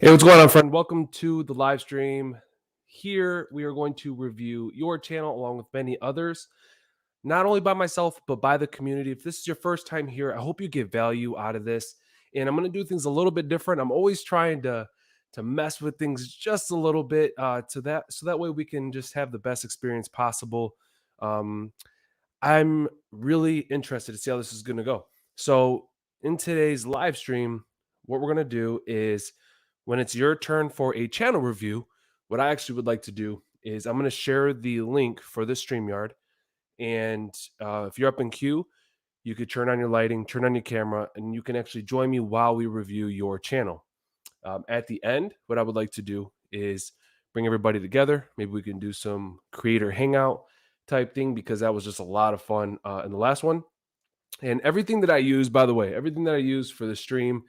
Hey, what's going on, friend? Welcome to the live stream. Here, we are going to review your channel along with many others, not only by myself, but by the community. If this is your first time here, I hope you get value out of this. And I'm going to do things a little bit different. I'm always trying to mess with things just a little bit so that way we can just have the best experience possible. Um, I'm really interested to see how this is going to go. So in today's live stream, what we're going to do is when it's your turn for a channel review, what I actually would like to do is I'm going to share the link for this StreamYard. And if you're up in queue, you could turn on your lighting, turn on your camera, and you can actually join me while we review your channel. At the end, what I would like to do is bring everybody together. Maybe we can do some creator hangout type thing because that was just a lot of fun in the last one. And everything that I use, by the way, everything that I use for the stream,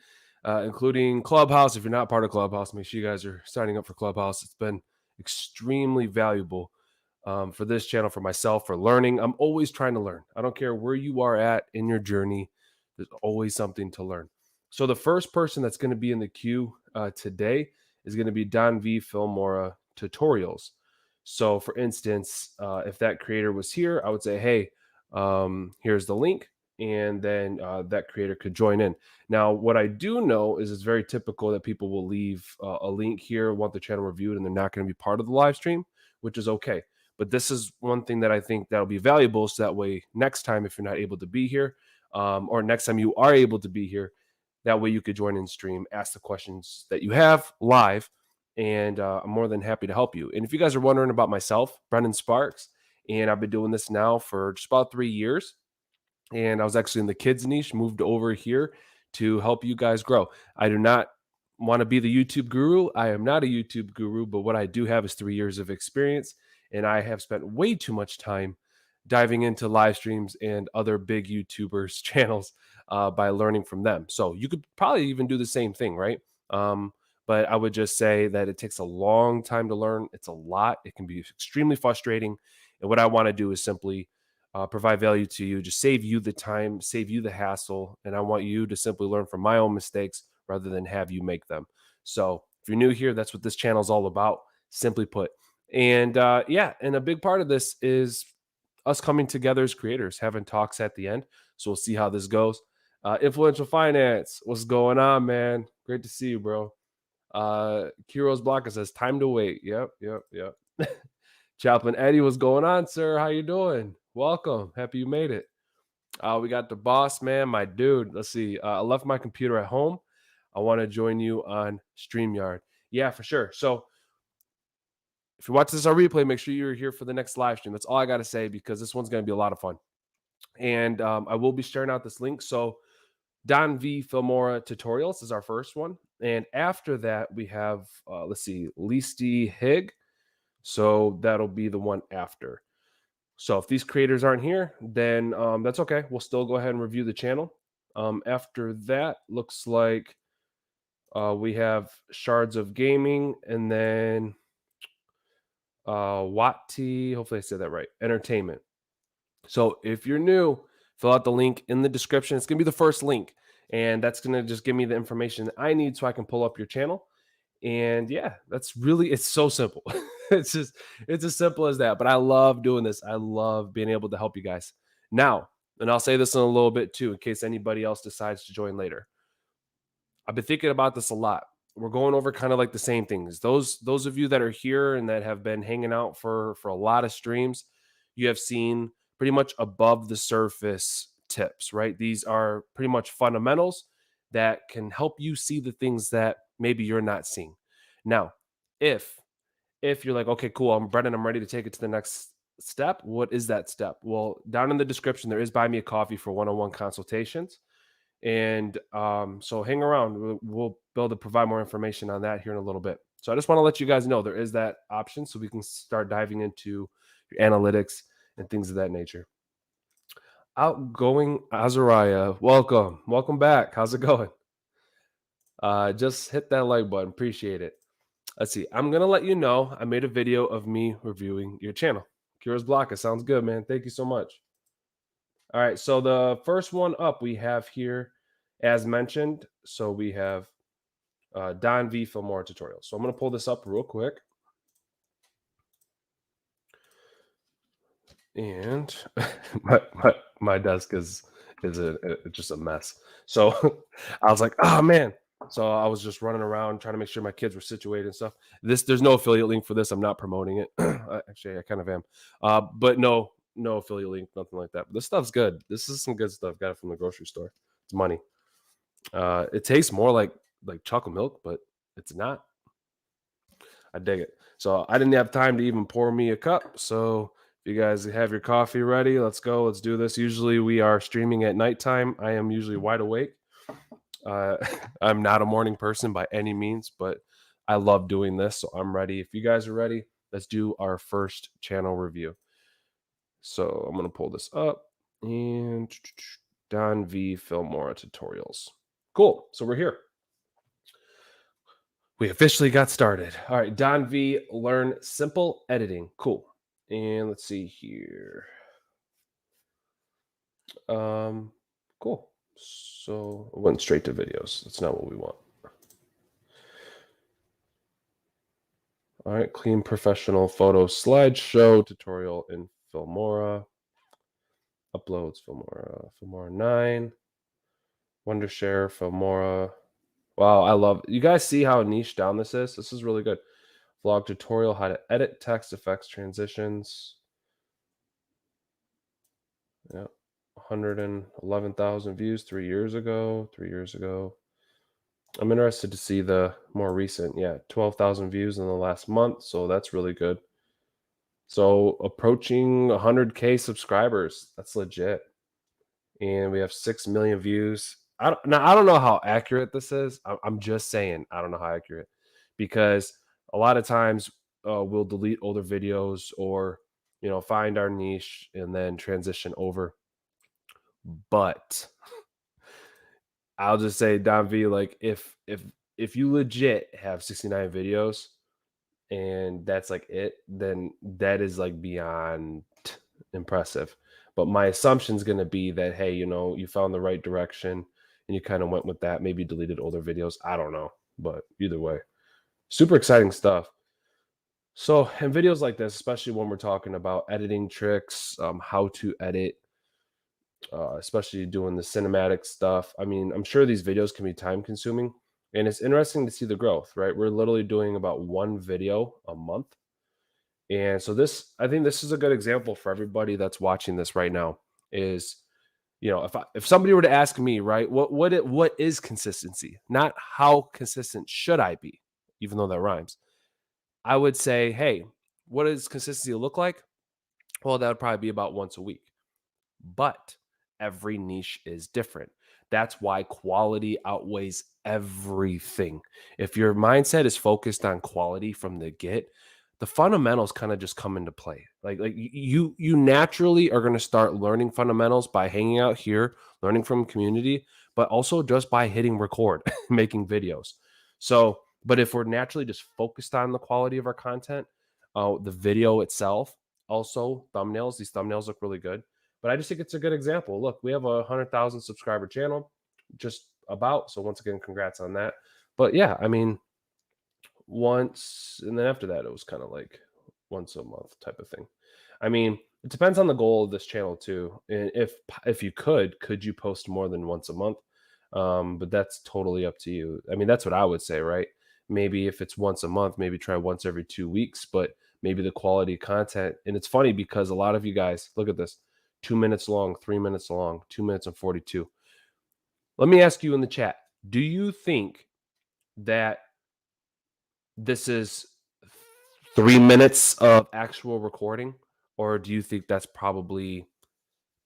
including Clubhouse. If you're not part of Clubhouse, make sure you guys are signing up for Clubhouse. It's been extremely valuable for this channel, for myself, for learning. I'm always trying to learn. I don't care where you are at in your journey. There's always something to learn. So the first person that's going to be in the queue today is going to be Don V Filmora Tutorials. So for instance, if that creator was here, I would say, hey, here's the link. And then that creator could join in. Now, what I do know is it's very typical that people will leave a link here, want the channel reviewed, and they're not going to be part of the live stream, which is okay. But this is one thing that I think that'll be valuable. So that way, next time, if you're not able to be here, or next time you are able to be here, that way you could join in stream, ask the questions that you have live, and I'm more than happy to help you. And if you guys are wondering about myself, Brendan Sparks, and I've been doing this now for just about 3 years. And I was actually in the kids niche, moved over here to help you guys grow. I do not want to be the YouTube guru. I am not a YouTube guru, but what I do have is 3 years of experience. And I have spent way too much time diving into live streams and other big YouTubers' channels by learning from them. So you could probably even do the same thing, right? But I would just say that it takes a long time to learn. It's a lot. It can be extremely frustrating. And what I want to do is simply provide value to you, just save you the time, save you the hassle. And I want you to simply learn from my own mistakes rather than have you make them. So if you're new here, that's what this channel is all about, simply put. And yeah, and a big part of this is us coming together as creators, having talks at the end. So we'll see how this goes. Influential Finance, what's going on, man? Great to see you, bro. Kiro's Blocker says, time to wait. Yep. Chaplain Eddie, what's going on, sir? How you doing? Welcome. Happy you made it. We got the boss, man, my dude. Let's see. I left my computer at home. I want to join you on StreamYard. Yeah, for sure. So if you watch this on replay, make sure you're here for the next live stream. That's all I got to say because this one's going to be a lot of fun. And I will be sharing out this link. So Don V Filmora Tutorials is our first one. And after that, we have, let's see, Leasty Hig. So that'll be the one after. So if these creators aren't here, then that's okay. We'll still go ahead and review the channel. After that, looks like we have Shards of Gaming and then Watti, hopefully I said that right, Entertainment. So if you're new, fill out the link in the description. It's going to be the first link. And that's going to just give me the information that I need so I can pull up your channel. And yeah, it's so simple. It's as simple as that. But I love doing this. I love being able to help you guys. Now, and I'll say this in a little bit too, in case anybody else decides to join later. I've been thinking about this a lot. We're going over kind of like the same things. Those of you that are here and that have been hanging out for a lot of streams, you have seen pretty much above the surface tips, right? These are pretty much fundamentals that can help you see the things that maybe you're not seeing. Now, if you're like, okay, cool, I'm Brendan, I'm ready to take it to the next step. What is that step? Well, down in the description, there is Buy Me a Coffee for one-on-one consultations. And so hang around. We'll be able to provide more information on that here in a little bit. So I just want to let you guys know there is that option so we can start diving into your analytics and things of that nature. Outgoing Azariah, welcome back. How's it going? Just hit that like button. Appreciate it. Let's see. I'm gonna let you know I made a video of me reviewing your channel. Kira's Blocker sounds good, man. Thank you so much. All right, so the first one up we have here, as mentioned. So we have Don V Filmora tutorial. So I'm going to pull this up real quick. And my desk is just a mess. So I was like, oh man. So I was just running around trying to make sure my kids were situated and stuff. There's no affiliate link for this. I'm not promoting it. Actually, I kind of am. But no affiliate link, nothing like that. But this stuff's good. This is some good stuff. Got it from the grocery store. It's money. It tastes more like chocolate milk, but it's not. I dig it. So I didn't have time to even pour me a cup. So if you guys have your coffee ready, let's go. Let's do this. Usually we are streaming at nighttime. I am usually wide awake. I'm not a morning person by any means, but I love doing this. So I'm ready. If you guys are ready, let's do our first channel review. So I'm going to pull this up and Don V Filmora tutorials. Cool. So we're here. We officially got started. All right, Don V, learn simple editing. Cool. And let's see here. Cool. So I went straight to videos. That's not what we want. All right, clean professional photo slideshow tutorial in Filmora. Uploads Filmora 9. Wondershare Filmora. Wow, I love it. You guys see how niche down this is? This is really good. Vlog tutorial, how to edit text effects transitions. Yeah, 111,000 views 3 years ago. I'm interested to see the more recent. Yeah, 12,000 views in the last month. So that's really good. So approaching 100K subscribers. That's legit. And we have 6 million views. I don't know how accurate this is. I'm just saying, I don't know how accurate, because a lot of times we'll delete older videos or, find our niche and then transition over. But I'll just say, Don V, like if you legit have 69 videos and that's like it, then that is like beyond impressive. But my assumption is going to be that, hey, you found the right direction and you kind of went with that, maybe deleted older videos. I don't know, but either way, super exciting stuff. So in videos like this, especially when we're talking about editing tricks, how to edit, especially doing the cinematic stuff. I mean, I'm sure these videos can be time consuming, and it's interesting to see the growth, right? We're literally doing about one video a month. And so I think this is a good example for everybody that's watching this right now is, if somebody were to ask me, right, what is consistency? Not how consistent should I be, even though that rhymes. I would say, hey, what does consistency look like? Well, that would probably be about once a week. But every niche is different. That's why quality outweighs everything. If your mindset is focused on quality from the get, the fundamentals kind of just come into play. Like you naturally are going to start learning fundamentals by hanging out here, learning from community, but also just by hitting record, making videos. So, but if we're naturally just focused on the quality of our content, the video itself, also thumbnails, these thumbnails look really good. But I just think it's a good example. Look, we have a 100,000 subscriber channel, just about. So once again, congrats on that. But yeah, I mean, once, and then after that, it was kind of like once a month type of thing. I mean, it depends on the goal of this channel too. And if you could you post more than once a month? But that's totally up to you. I mean, that's what I would say, right? Maybe if it's once a month, maybe try once every 2 weeks, but maybe the quality content. And it's funny because a lot of you guys, look at this, 2 minutes long, 3 minutes long, 2 minutes and 42. Let me ask you in the chat, do you think that this is 3 minutes of actual recording, or do you think that's probably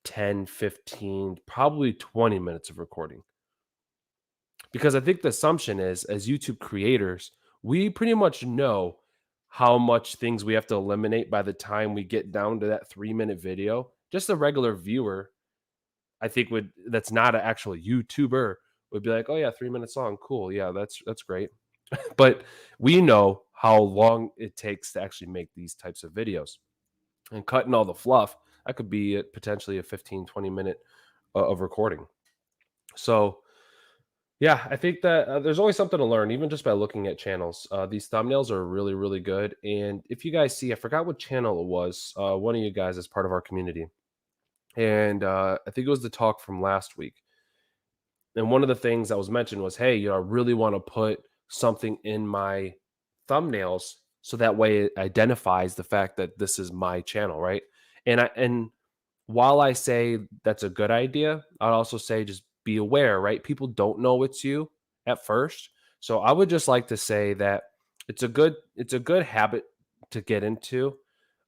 10, 15, probably 20 minutes of recording? Because I think the assumption is, as YouTube creators, we pretty much know how much things we have to eliminate by the time we get down to that 3-minute video. Just a regular viewer, I think that's not an actual YouTuber would be like, oh yeah, 3 minutes long. Cool. Yeah, that's great. But we know how long it takes to actually make these types of videos, and cutting all the fluff, that could be potentially a 15, 20 minute of recording. So Yeah, I think that there's always something to learn, even just by looking at channels. These thumbnails are really, really good. And if you guys see, I forgot what channel it was. One of you guys is part of our community, and I think it was the talk from last week. And one of the things that was mentioned was, hey, I really want to put something in my thumbnails so that way it identifies the fact that this is my channel, right? And while I say that's a good idea, I'd also say just be aware, right? People don't know it's you at first. So I would just like to say that it's a good habit to get into,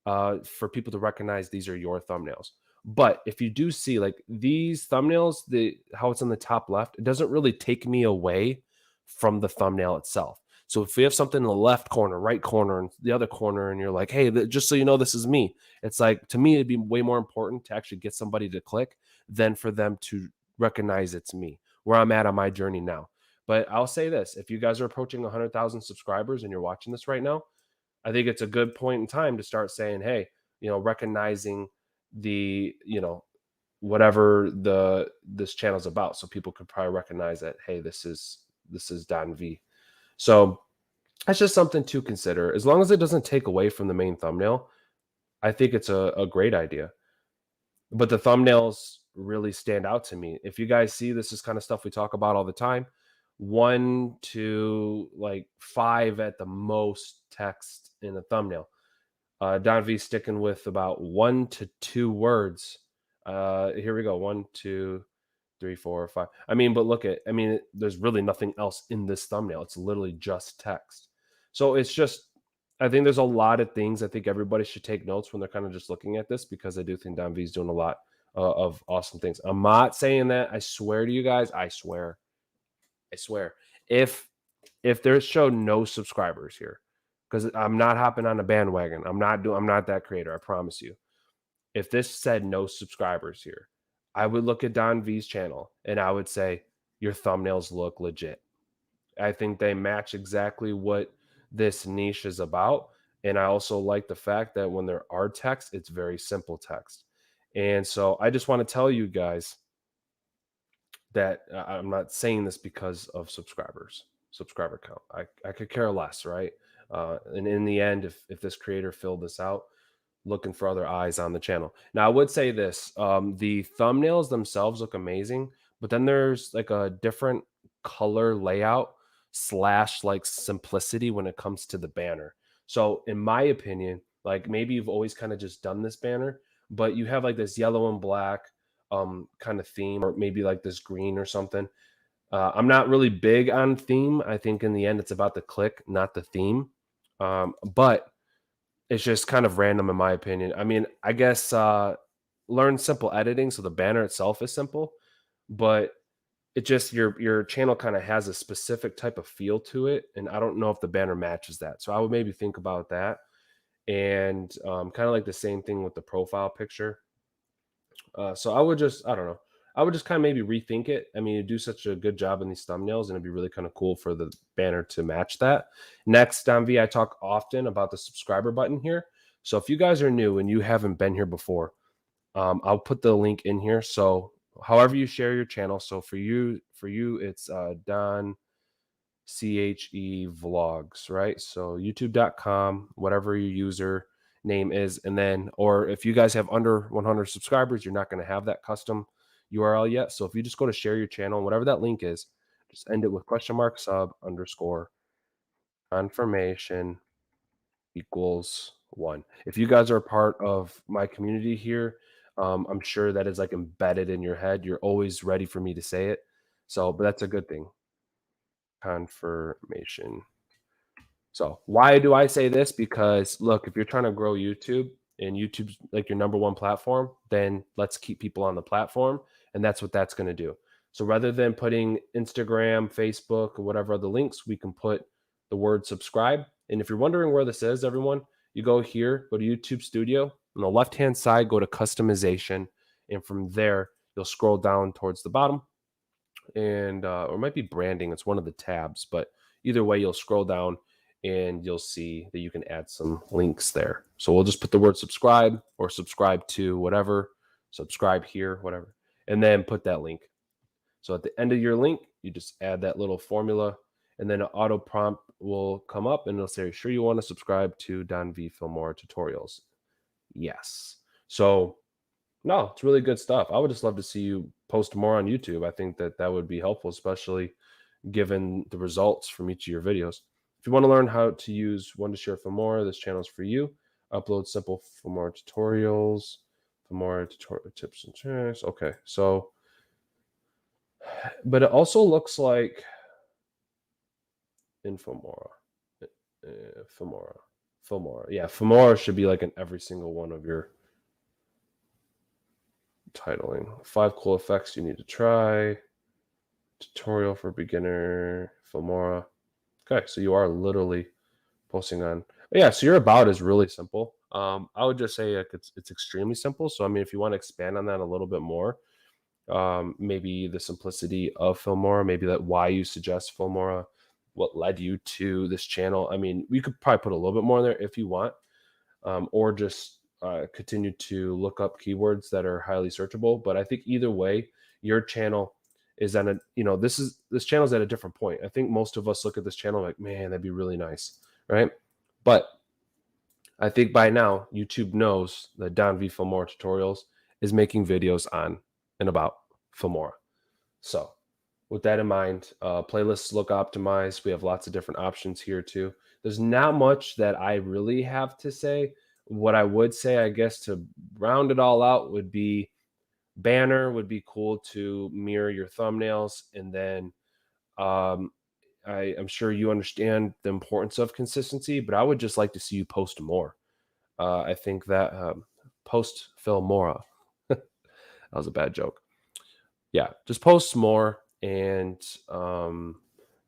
for people to recognize these are your thumbnails. But if you do see like these thumbnails, how it's in the top left, it doesn't really take me away from the thumbnail itself. So if we have something in the left corner, right corner, and the other corner, and you're like, hey, just so you know, this is me. It's like, to me, it'd be way more important to actually get somebody to click than for them to recognize it's me, where I'm at on my journey now. But I'll say this, if you guys are approaching 100,000 subscribers and you're watching this right now, I think it's a good point in time to start saying, hey, recognizing the, whatever this channel's about. So people could probably recognize that, hey, this is Don V. So that's just something to consider. As long as it doesn't take away from the main thumbnail, I think it's a great idea. But the thumbnails really stand out to me. If you guys see, this is kind of stuff we talk about all the time. 1 to like 5 at the most text in a thumbnail. Don V sticking with about 1 to 2 words. Here we go. 1, 2, 3, 4, 5. There's really nothing else in this thumbnail. It's literally just text. So it's just, I think there's a lot of things I think everybody should take notes when they're kind of just looking at this, because I do think Don V is doing a lot of awesome things. I'm not saying that. I swear to you guys, I swear. If there's show no subscribers here, because I'm not hopping on a bandwagon. I'm not that creator. I promise you. If this said no subscribers here, I would look at Don V's channel and I would say, your thumbnails look legit. I think they match exactly what this niche is about. And I also like the fact that when there are text, it's very simple text. And so I just want to tell you guys that I'm not saying this because of subscriber count. I could care less, right? And in the end, if this creator filled this out, looking for other eyes on the channel. Now, I would say this, the thumbnails themselves look amazing, but then there's like a different color layout slash like simplicity when it comes to the banner. So in my opinion, like maybe you've always kind of just done this banner, but you have like this yellow and black kind of theme, or maybe like this green or something. I'm not really big on theme. I think in the end it's about the click, not the theme. But it's just kind of random in my opinion. I mean, I guess learn simple editing so the banner itself is simple, but it just, your channel kind of has a specific type of feel to it, and I don't know if the banner matches that. So I would maybe think about that. And kind of like the same thing with the profile picture. So I don't know. I would just kind of maybe rethink it. I mean, you do such a good job in these thumbnails, and it'd be really kind of cool for the banner to match that. Next, Don V, I talk often about the subscriber button here. So if you guys are new and you haven't been here before, I'll put the link in here. So however you share your channel. So for you, it's Don CHE vlogs, right? So youtube.com, whatever your user name is. And then, or if you guys have under 100 subscribers, you're not going to have that custom URL yet. So if you just go to share your channel, whatever that link is, just end it with !sub _ confirmation equals 1. If you guys are a part of my community here, I'm sure that is like embedded in your head. You're always ready for me to say it. So, but that's a good thing. Confirmation. So why do I say this? Because look, if you're trying to grow YouTube and YouTube's like your number one platform, then let's keep people on the platform. And that's what that's going to do. So rather than putting Instagram, Facebook, or whatever other links, we can put the word subscribe. And if you're wondering where this is, everyone, you go here, go to YouTube Studio. On the left-hand side, go to customization. And from there, you'll scroll down towards the bottom. And or it might be branding. It's one of the tabs. But either way, you'll scroll down and you'll see that you can add some links there. So we'll just put the word subscribe or subscribe to whatever, subscribe here, whatever, and then put that link. So at the end of your link, you just add that little formula, and then an auto prompt will come up and it'll say, sure you want to subscribe to Don V Filmora tutorials? Yes. So no, it's really good stuff. I would just love to see you post more on YouTube. I think that that would be helpful, especially given the results from each of your videos. If you want to learn how to use Wondershare Filmora, this channel is for you. Upload simple Filmora tutorials, Filmora tutorial tips and tricks. Okay, so, but it also looks like in Filmora, Filmora. Yeah, Filmora should be like in every single one of your titling. 5 cool effects you need to try. Tutorial for beginner, Filmora. Okay, so you are literally posting on. Yeah, so your about is really simple. I would just say like it's extremely simple. So I mean, if you want to expand on that a little bit more, maybe the simplicity of Filmora, maybe that why you suggest Filmora, what led you to this channel. I mean, we could probably put a little bit more in there if you want, or just continue to look up keywords that are highly searchable. But I think either way, your channel is at a, you know, this channel's at a different point. I think most of us look at this channel like, man, that'd be really nice, right? But I think by now YouTube knows that Don V Filmora Tutorials is making videos on and about Filmora. So with that in mind, playlists look optimized. We have lots of different options here too. There's not much that I really have to say. What I would say, I guess, to round it all out would be banner would be cool to mirror your thumbnails. And then I'm sure you understand the importance of consistency, but I would just like to see you post more. I think that post Filmora. That was a bad joke. Yeah, just post more, and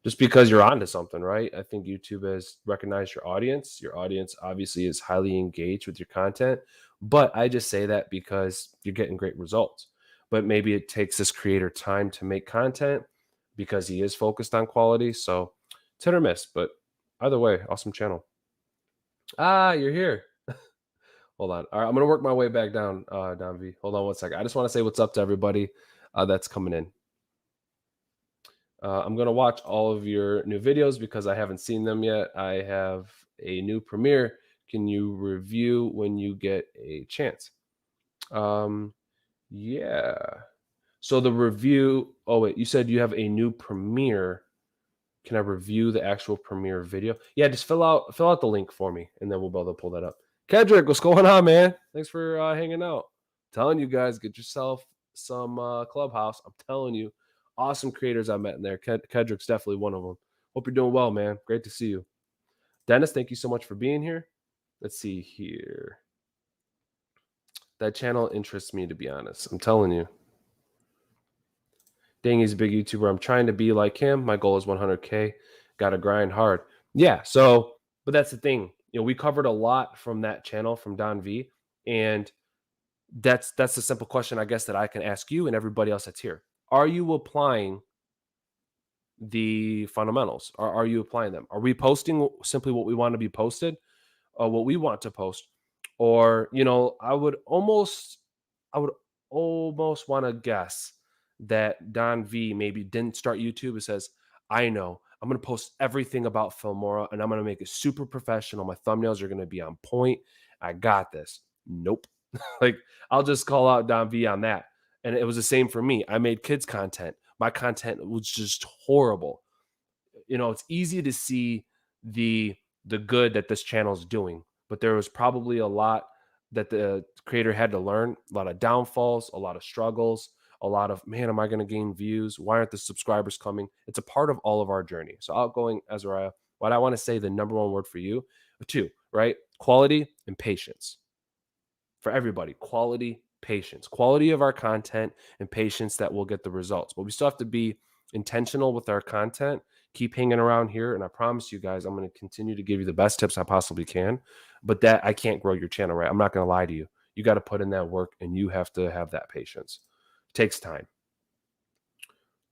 just because you're onto something, right? I think YouTube has recognized your audience. Your audience obviously is highly engaged with your content, but I just say that because you're getting great results. But maybe it takes this creator time to make content because he is focused on quality. So it's hit or miss, but either way, awesome channel. Ah, you're here. Hold on. All right, I'm gonna work my way back down, Don V. Hold on one second. I just want to say what's up to everybody that's coming in. I'm gonna watch all of your new videos because I haven't seen them yet. I have a new premiere. Can you review when you get a chance? Yeah. So the review. Oh wait, you said you have a new premiere. Can I review the actual premiere video? Yeah, just fill out the link for me, and then we'll be able to pull that up. Kedrick, what's going on, man? Thanks for hanging out. Telling you guys, get yourself some Clubhouse. I'm telling you, awesome creators I met in there. Kedrick's definitely one of them. Hope you're doing well, man. Great to see you. Dennis, thank you so much for being here. Let's see here. That channel interests me, to be honest. I'm telling you. Dang, he's a big YouTuber. I'm trying to be like him. My goal is 100K. Got to grind hard. Yeah. So, but that's the thing. You know, we covered a lot from that channel from Don V, and that's the simple question, I guess, that I can ask you and everybody else that's here. Are you applying the fundamentals? Are you applying them? Are we posting simply what we want to be posted, or what we want to post? Or, you know, I would almost want to guess that Don V maybe didn't start YouTube. It says, I know I'm going to post everything about Filmora and I'm going to make it super professional. My thumbnails are going to be on point. I got this. Nope. Like, I'll just call out Don V on that. And it was the same for me. I made kids content. My content was just horrible. You know, it's easy to see the good that this channel is doing, but there was probably a lot that the creator had to learn, a lot of downfalls, a lot of struggles, a lot of, man, am I going to gain views? Why aren't the subscribers coming? It's a part of all of our journey. So outgoing Azariah, what I want to say, the number one word for you, two, right? Quality and patience. For everybody, quality, patience, quality of our content and patience that will get the results. But we still have to be intentional with our content. Keep hanging around here. And I promise you guys, I'm going to continue to give you the best tips I possibly can. But that I can't grow your channel, right? I'm not going to lie to you. You got to put in that work and you have to have that patience. It takes time.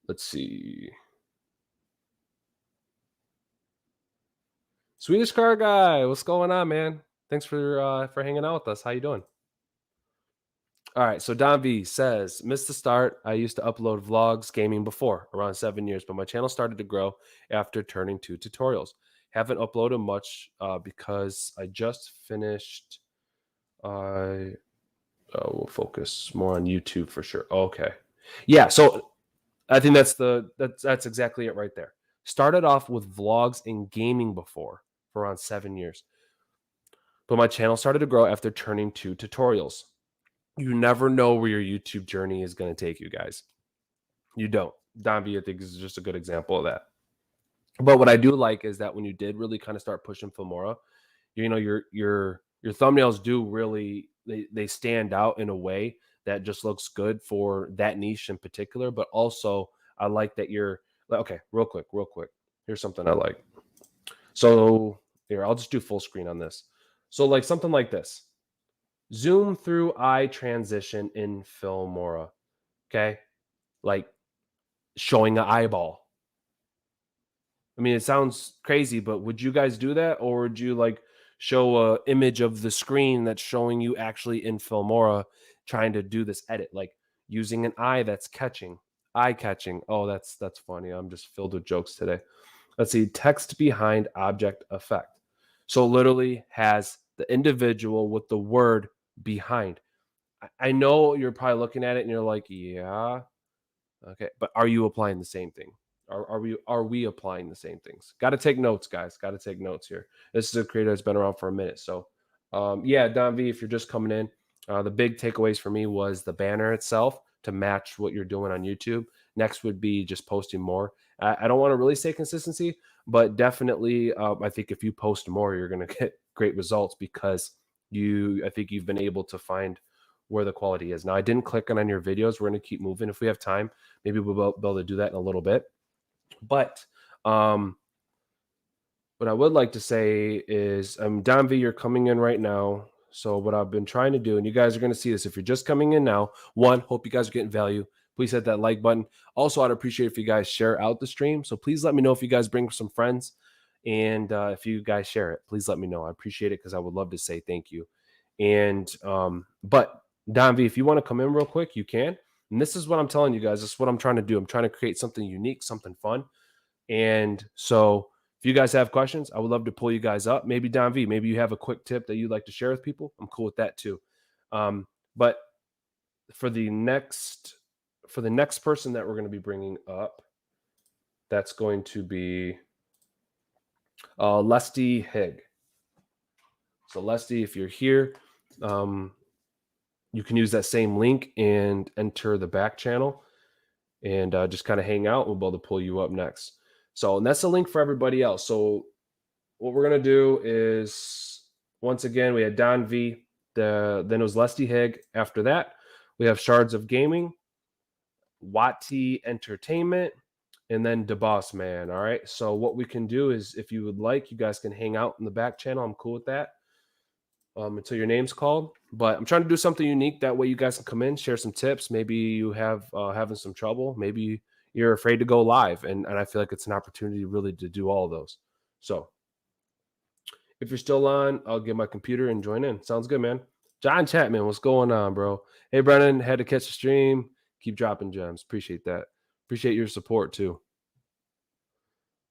Let's see. Swedish car guy, what's going on, man? Thanks for hanging out with us. How you doing? All right, so Don V says, missed the start. I used to upload vlogs gaming before, around 7 years, but my channel started to grow after turning to tutorials. Haven't uploaded much because I just finished. We'll focus more on YouTube for sure. Okay, yeah. So I think that's exactly it right there. Started off with vlogs and gaming before for around 7 years, but my channel started to grow after turning to tutorials. You never know where your YouTube journey is going to take you guys. You don't. Don V, I think, is just a good example of that. But what I do like is that when you did really kind of start pushing Filmora, your thumbnails do really they stand out in a way that just looks good for that niche in particular. But also, I like that you're okay. Real quick. Here's something I like. So here, I'll just do full screen on this. So like something like this. Zoom through eye transition in Filmora. Okay. Like showing an eyeball. I mean, it sounds crazy, but would you guys do that? Or would you like show a image of the screen that's showing you actually in Filmora trying to do this edit, like using an eye that's eye catching. Oh, that's funny. I'm just filled with jokes today. Let's see, text behind object effect. So literally has the individual with the word behind. I know you're probably looking at it and you're like, yeah, okay, but are you applying the same thing? Are we applying the same things? Got to take notes, guys. Got to take notes here. This is a creator that's been around for a minute. So, yeah, Don V, if you're just coming in, the big takeaways for me was the banner itself to match what you're doing on YouTube. Next would be just posting more. I don't want to really say consistency, but definitely, I think if you post more, you're going to get great results because I think you've been able to find where the quality is. Now, I didn't click on your videos. We're going to keep moving. If we have time, maybe we'll be able to do that in a little bit. But what I would like to say is, Don V, you're coming in right now. So what I've been trying to do, and you guys are going to see this if you're just coming in now, one, hope you guys are getting value. Please hit that like button. Also, I'd appreciate if you guys share out the stream. So please let me know if you guys bring some friends. And if you guys share it, please let me know. I appreciate it because I would love to say thank you. And but Don V, if you want to come in real quick, you can. And this is what I'm telling you guys. This is what I'm trying to do. I'm trying to create something unique, something fun. And so if you guys have questions, I would love to pull you guys up. Maybe Don V, maybe you have a quick tip that you'd like to share with people. I'm cool with that too. But for the next person that we're going to be bringing up, that's going to be Lesty Higg. So Lesty, if you're here, you can use that same link and enter the back channel and just kind of hang out. We'll be able to pull you up next. So, and that's the link for everybody else. So what we're going to do is, once again, we had Don V, then it was Lesty Higg. After that, we have Shards of Gaming, Wati Entertainment, and then DeBoss Man. All right. So what we can do is, if you would like, you guys can hang out in the back channel. I'm cool with that. Until your name's called. But I'm trying to do something unique. That way you guys can come in, share some tips. Maybe you have having some trouble. Maybe you're afraid to go live. And I feel like it's an opportunity really to do all of those. So if you're still on, I'll get my computer and join in. Sounds good, man. John Chapman, what's going on, bro? Hey, Brennan, had to catch the stream. Keep dropping gems. Appreciate that. Appreciate your support, too.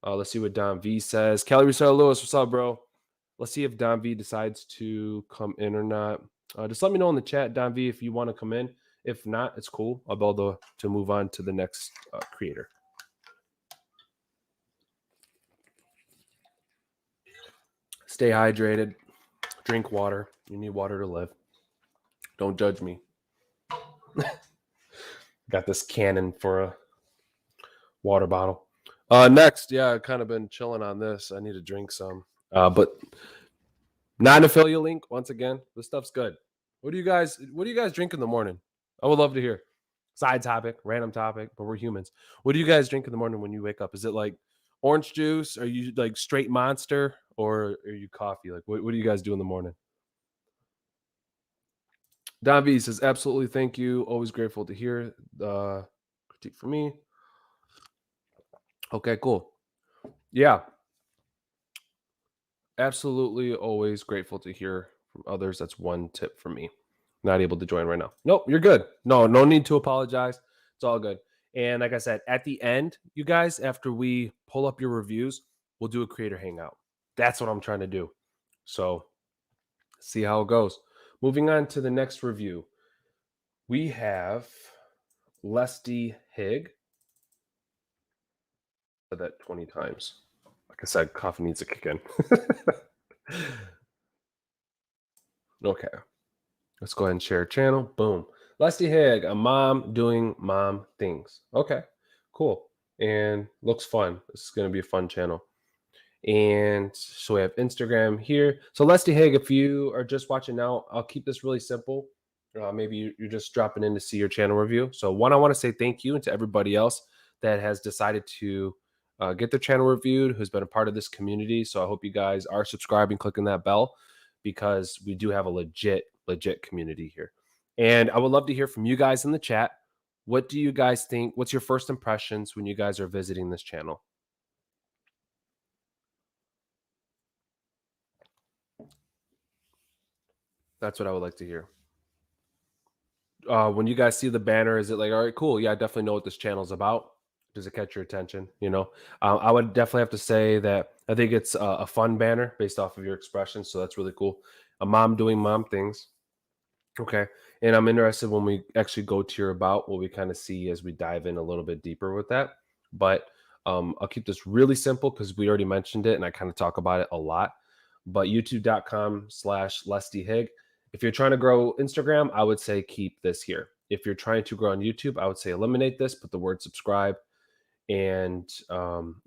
Let's see what Don V says. Kelly Russell Lewis, what's up, bro? Let's see if Don V decides to come in or not. Just let me know in the chat, Don V, if you want to come in. If not, it's cool. I'll be able to move on to the next creator. Stay hydrated. Drink water. You need water to live. Don't judge me. Got this Canon for a water bottle. Next, yeah, I've kind of been chilling on this. I need to drink some. But not an affiliate link. Once again, this stuff's good. What do you guys drink in the morning? I would love to hear. Side topic, random topic, but we're humans. What do you guys drink in the morning when you wake up? Is it like orange juice? Are you like straight Monster, or are you coffee? Like what do you guys do in the morning? Don V says, absolutely, thank you. Always grateful to hear the critique from me. Okay, cool. Yeah. Absolutely always grateful to hear from others. That's one tip for me. not able to join right now. Nope, you're good. No need to apologize. It's all good. And like I said, at the end, you guys, after we pull up your reviews, we'll do a creator hangout. That's what I'm trying to do. So see how it goes. Moving on to the next review. We have Lesty Hig. I said that 20 times. Like I said, coffee needs to kick in. Okay. Let's go ahead and share a channel. Boom. Lesty Hig, a mom doing mom things. Okay, cool. And looks fun. This is going to be a fun channel. And so we have Instagram here. So Lesty Hig, if you are just watching now, I'll keep this really simple. Maybe you're just dropping in to see your channel review. So one, I want to say thank you to everybody else that has decided to get their channel reviewed, who's been a part of this community. So I hope you guys are subscribing, clicking that bell, because we do have a legit community here. And I would love to hear from you guys in the chat. What do you guys think? What's your first impressions when you guys are visiting this channel? That's what I would like to hear. When you guys see the banner, is it like, all right, cool, yeah, I definitely know what this channel is about? Does it catch your attention? You know, I would definitely have to say that I think it's a fun banner based off of your expression. So that's really cool. A mom doing mom things. Okay. And I'm interested when we actually go to your about, what we kind of see as we dive in a little bit deeper with that. But I'll keep this really simple because we already mentioned it and I kind of talk about it a lot. But youtube.com/LestyHig. If you're trying to grow Instagram, I would say keep this here. If you're trying to grow on YouTube, I would say eliminate this, put the word subscribe. And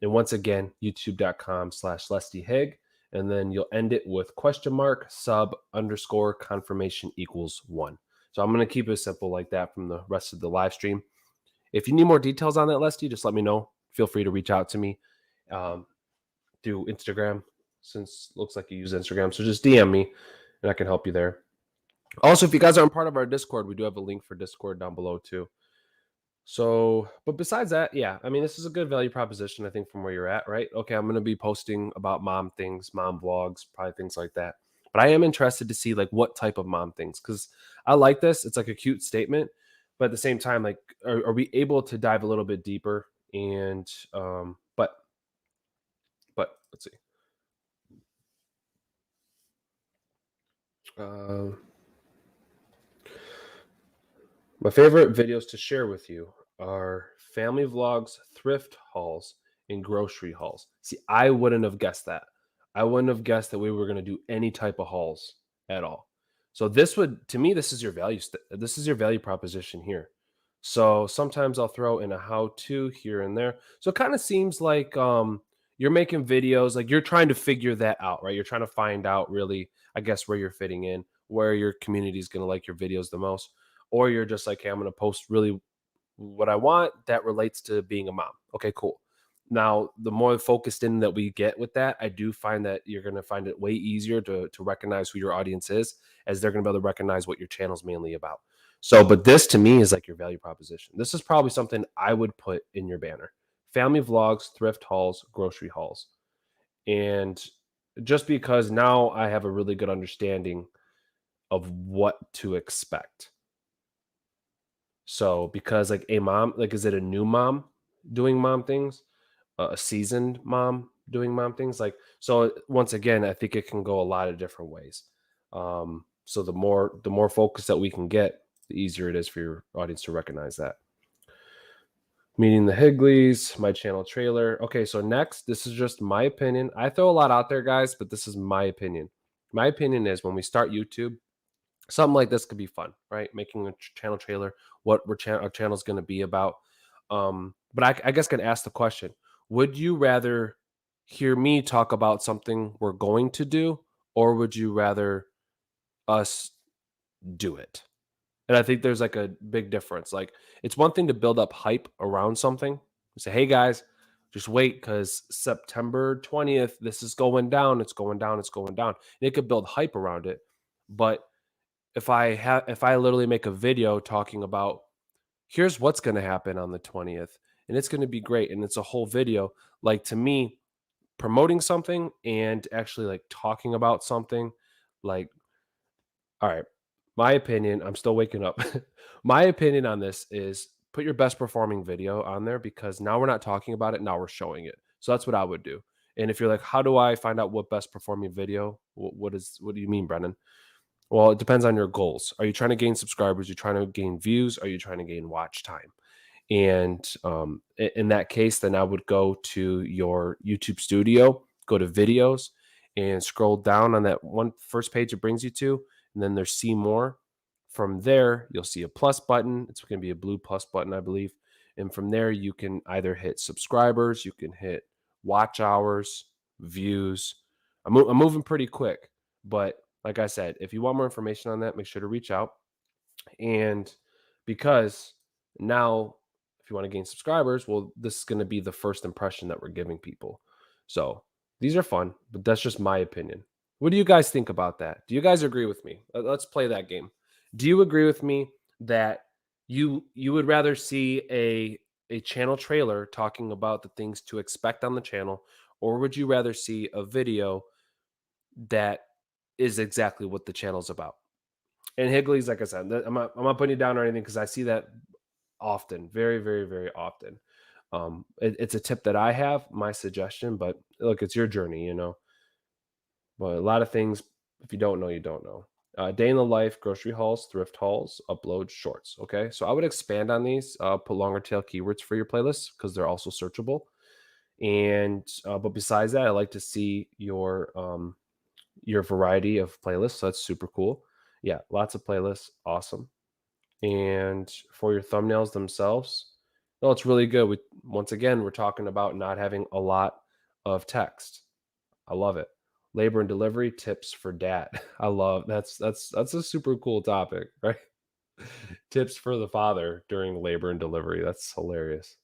once again, youtube.com/LestyHig. And then you'll end it with !sub_confirmation=1. So I'm going to keep it simple like that from the rest of the live stream. If you need more details on that, Lesty, just let me know. Feel free to reach out to me through Instagram, since it looks like you use Instagram. So just DM me and I can help you there. Also, if you guys aren't part of our Discord, we do have a link for Discord down below too. So, but besides that, yeah, I mean, this is a good value proposition, I think, from where you're at, right? Okay, I'm going to be posting about mom things, mom vlogs, probably things like that. But I am interested to see like what type of mom things, because I like this. It's like a cute statement, but at the same time, like, are we able to dive a little bit deeper? And but let's see. My favorite videos to share with you are family vlogs, thrift hauls, and grocery hauls. See, I wouldn't have guessed that. I wouldn't have guessed that we were going to do any type of hauls at all. So this would, to me, this is your value. This is your value proposition here. So sometimes I'll throw in a how-to here and there. So it kind of seems like you're making videos, like you're trying to figure that out, right? You're trying to find out really, I guess, where you're fitting in, where your community is going to like your videos the most. Or you're just like, hey, I'm going to post really what I want that relates to being a mom. Okay, cool. Now, the more focused in that we get with that, I do find that you're going to find it way easier to recognize who your audience is, as they're going to be able to recognize what your channel is mainly about. So, but this to me is like your value proposition. This is probably something I would put in your banner: family vlogs, thrift hauls, grocery hauls. And just because now I have a really good understanding of what to expect. So because like a mom, like, is it a new mom doing mom things, a seasoned mom doing mom things? Like, so once again, I think it can go a lot of different ways. So the more focus that we can get, the easier it is for your audience to recognize that. Meeting the Higleys, my channel trailer. Okay, so next, this is just my opinion. I throw a lot out there, guys, but this is my opinion. My opinion is when we start YouTube, something like this could be fun, right? Making a channel trailer, what our channel is going to be about. But I guess I could ask the question: would you rather hear me talk about something we're going to do, or would you rather us do it? And I think there's like a big difference. Like, it's one thing to build up hype around something. Say, hey guys, just wait, because September 20th, this is going down. It's going down. It's going down. And it could build hype around it. But if I literally make a video talking about here's what's going to happen on the 20th, and it's going to be great, and it's a whole video, like, to me, promoting something and actually like talking about something, like, all right, My opinion, I'm still waking up. My opinion on this is put your best performing video on there, because now we're not talking about it, now we're showing it. So that's what I would do. And if you're like, how do I find out what best performing video? What do you mean, Brennan? Well, it depends on your goals. Are you trying to gain subscribers? Are you trying to gain views? Are you trying to gain watch time? And in that case, then I would go to your YouTube studio, go to videos, and scroll down on that one first page it brings you to. And then there's see more. From there, you'll see a plus button. It's going to be a blue plus button, I believe. And from there, you can either hit subscribers, you can hit watch hours, views. I'm moving pretty quick. But like I said, if you want more information on that, make sure to reach out. And because now, if you want to gain subscribers, well, this is going to be the first impression that we're giving people. So these are fun, but that's just my opinion. What do you guys think about that? Do you guys agree with me? Let's play that game. Do you agree with me that you would rather see a channel trailer talking about the things to expect on the channel, or would you rather see a video that is exactly what the channel's about? And Higley's, like I said, I'm not putting you down or anything, because I see that often, very, very, very often. It's a tip that I have, my suggestion, but look, it's your journey, you know. But a lot of things, if you don't know, you don't know. Day in the life, grocery hauls, thrift hauls, upload shorts. Okay, so I would expand on these, put longer tail keywords for your playlists, because they're also searchable. And but besides that, I like to see your variety of playlists. So that's super cool. Yeah, lots of playlists, awesome. And for your thumbnails themselves, no, it's really good. Once again, we're talking about not having a lot of text. I love it. Labor and delivery tips for dad. I love that's a super cool topic, right? Tips for the father during labor and delivery. That's hilarious.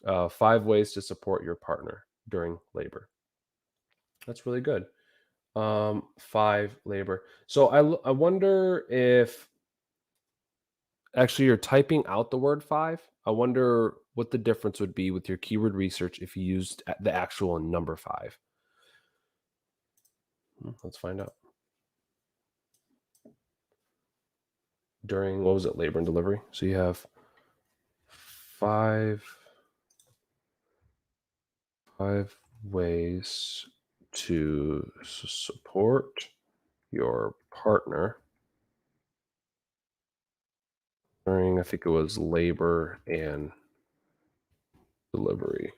5 ways to support your partner during labor. That's really good. 5 labor. So I wonder if actually you're typing out the word 5. I wonder what the difference would be with your keyword research if you used the actual number 5. Let's find out. During, what was it, labor and delivery? So you have 5 ways to support your partner during, I think it was labor and delivery.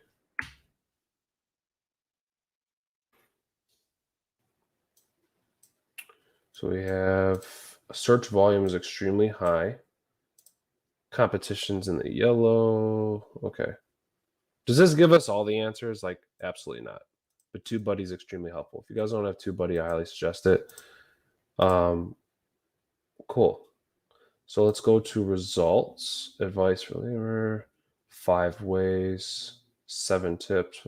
So we have search volume is extremely high. Competition's in the yellow. Okay. Does this give us all the answers? Like, absolutely not. But TubeBuddy is extremely helpful. If you guys don't have TubeBuddy, I highly suggest it. Cool. So let's go to results. Advice for labor. 5 ways. 7 tips.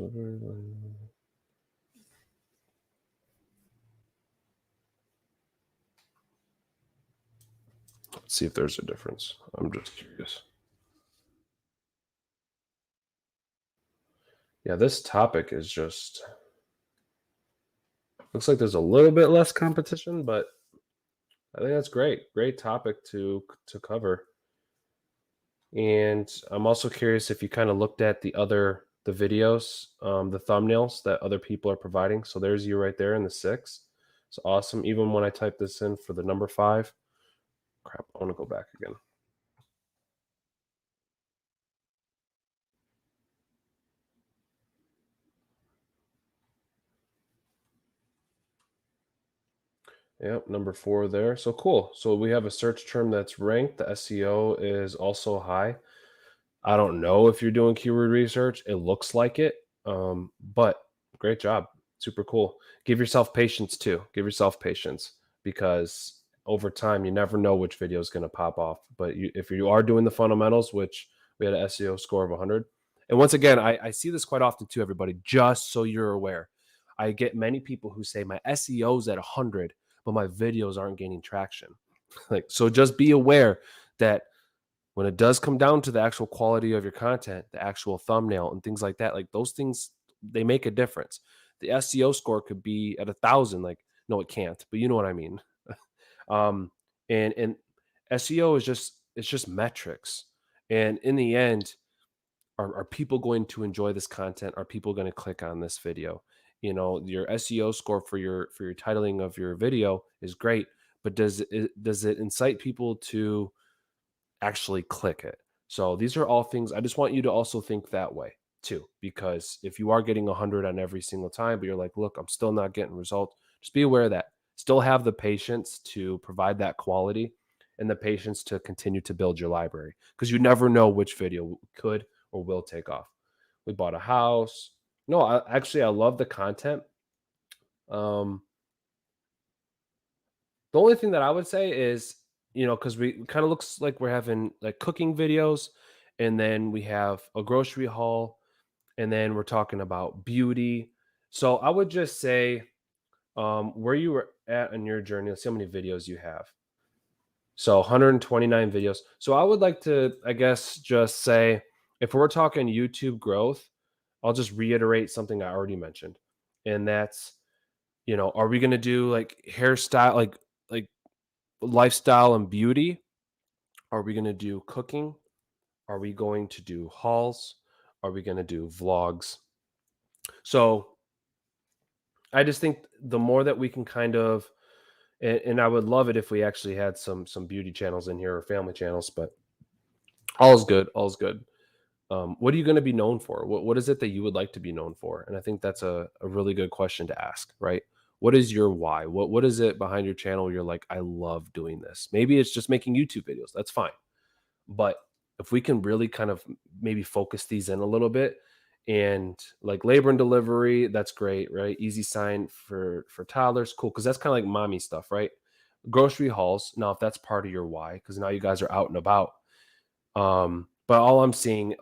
Let's see if there's a difference. I'm just curious. Yeah, this topic is just, looks like there's a little bit less competition, but I think that's great. Great topic to cover. And I'm also curious if you kind of looked at the videos, the thumbnails that other people are providing. So there's you right there in the 6. It's awesome. Even when I type this in for the number 5, crap, I want to go back again. Yep, number 4 there. So cool. So we have a search term that's ranked. The SEO is also high. I don't know if you're doing keyword research. It looks like it, but great job. Super cool. Give yourself patience too. Give yourself patience, because over time you never know which video is going to pop off. But if you are doing the fundamentals, which we had an SEO score of 100, and once again, I see this quite often too, everybody, just so you're aware. I get many people who say my SEO is at 100, but my videos aren't gaining traction. Like, so just be aware that when it does come down to the actual quality of your content, the actual thumbnail and things like that, like those things, they make a difference. The SEO score could be at 1,000. Like, no, it can't, but you know what I mean. And SEO is just metrics. And in the end, are people going to enjoy this content? Are people going to click on this video? You know, your SEO score for your titling of your video is great, but does it incite people to actually click it? So these are all things I just want you to also think that way too, because if you are getting 100 on every single time, but you're like, look, I'm still not getting results, just be aware of that. Still have the patience to provide that quality and the patience to continue to build your library, because you never know which video could or will take off. We bought a house. No, I love the content. Um, the only thing that I would say is, you know, because we kind of looks like we're having like cooking videos, and then we have a grocery haul, and then we're talking about beauty. So I would just say, where you were at in your journey. Let's see how many videos you have. So 129 videos. So I would like to, I guess, just say, if we're talking YouTube growth, I'll just reiterate something I already mentioned. And that's, you know, are we going to do like hairstyle, like lifestyle and beauty? Are we going to do cooking? Are we going to do hauls? Are we going to do vlogs? So I just think the more that we can kind of, and I would love it if we actually had some beauty channels in here or family channels, but all's good, all's good. What are you going to be known for? What is it that you would like to be known for? And I think that's a really good question to ask, right? What is your why? What is it behind your channel where you're like, I love doing this? Maybe it's just making YouTube videos. That's fine. But if we can really kind of maybe focus these in a little bit, and like labor and delivery, that's great, right? Easy sign for toddlers, cool, because that's kind of like mommy stuff, right? Grocery hauls. Now, if that's part of your why, because now you guys are out and about. But all I'm saying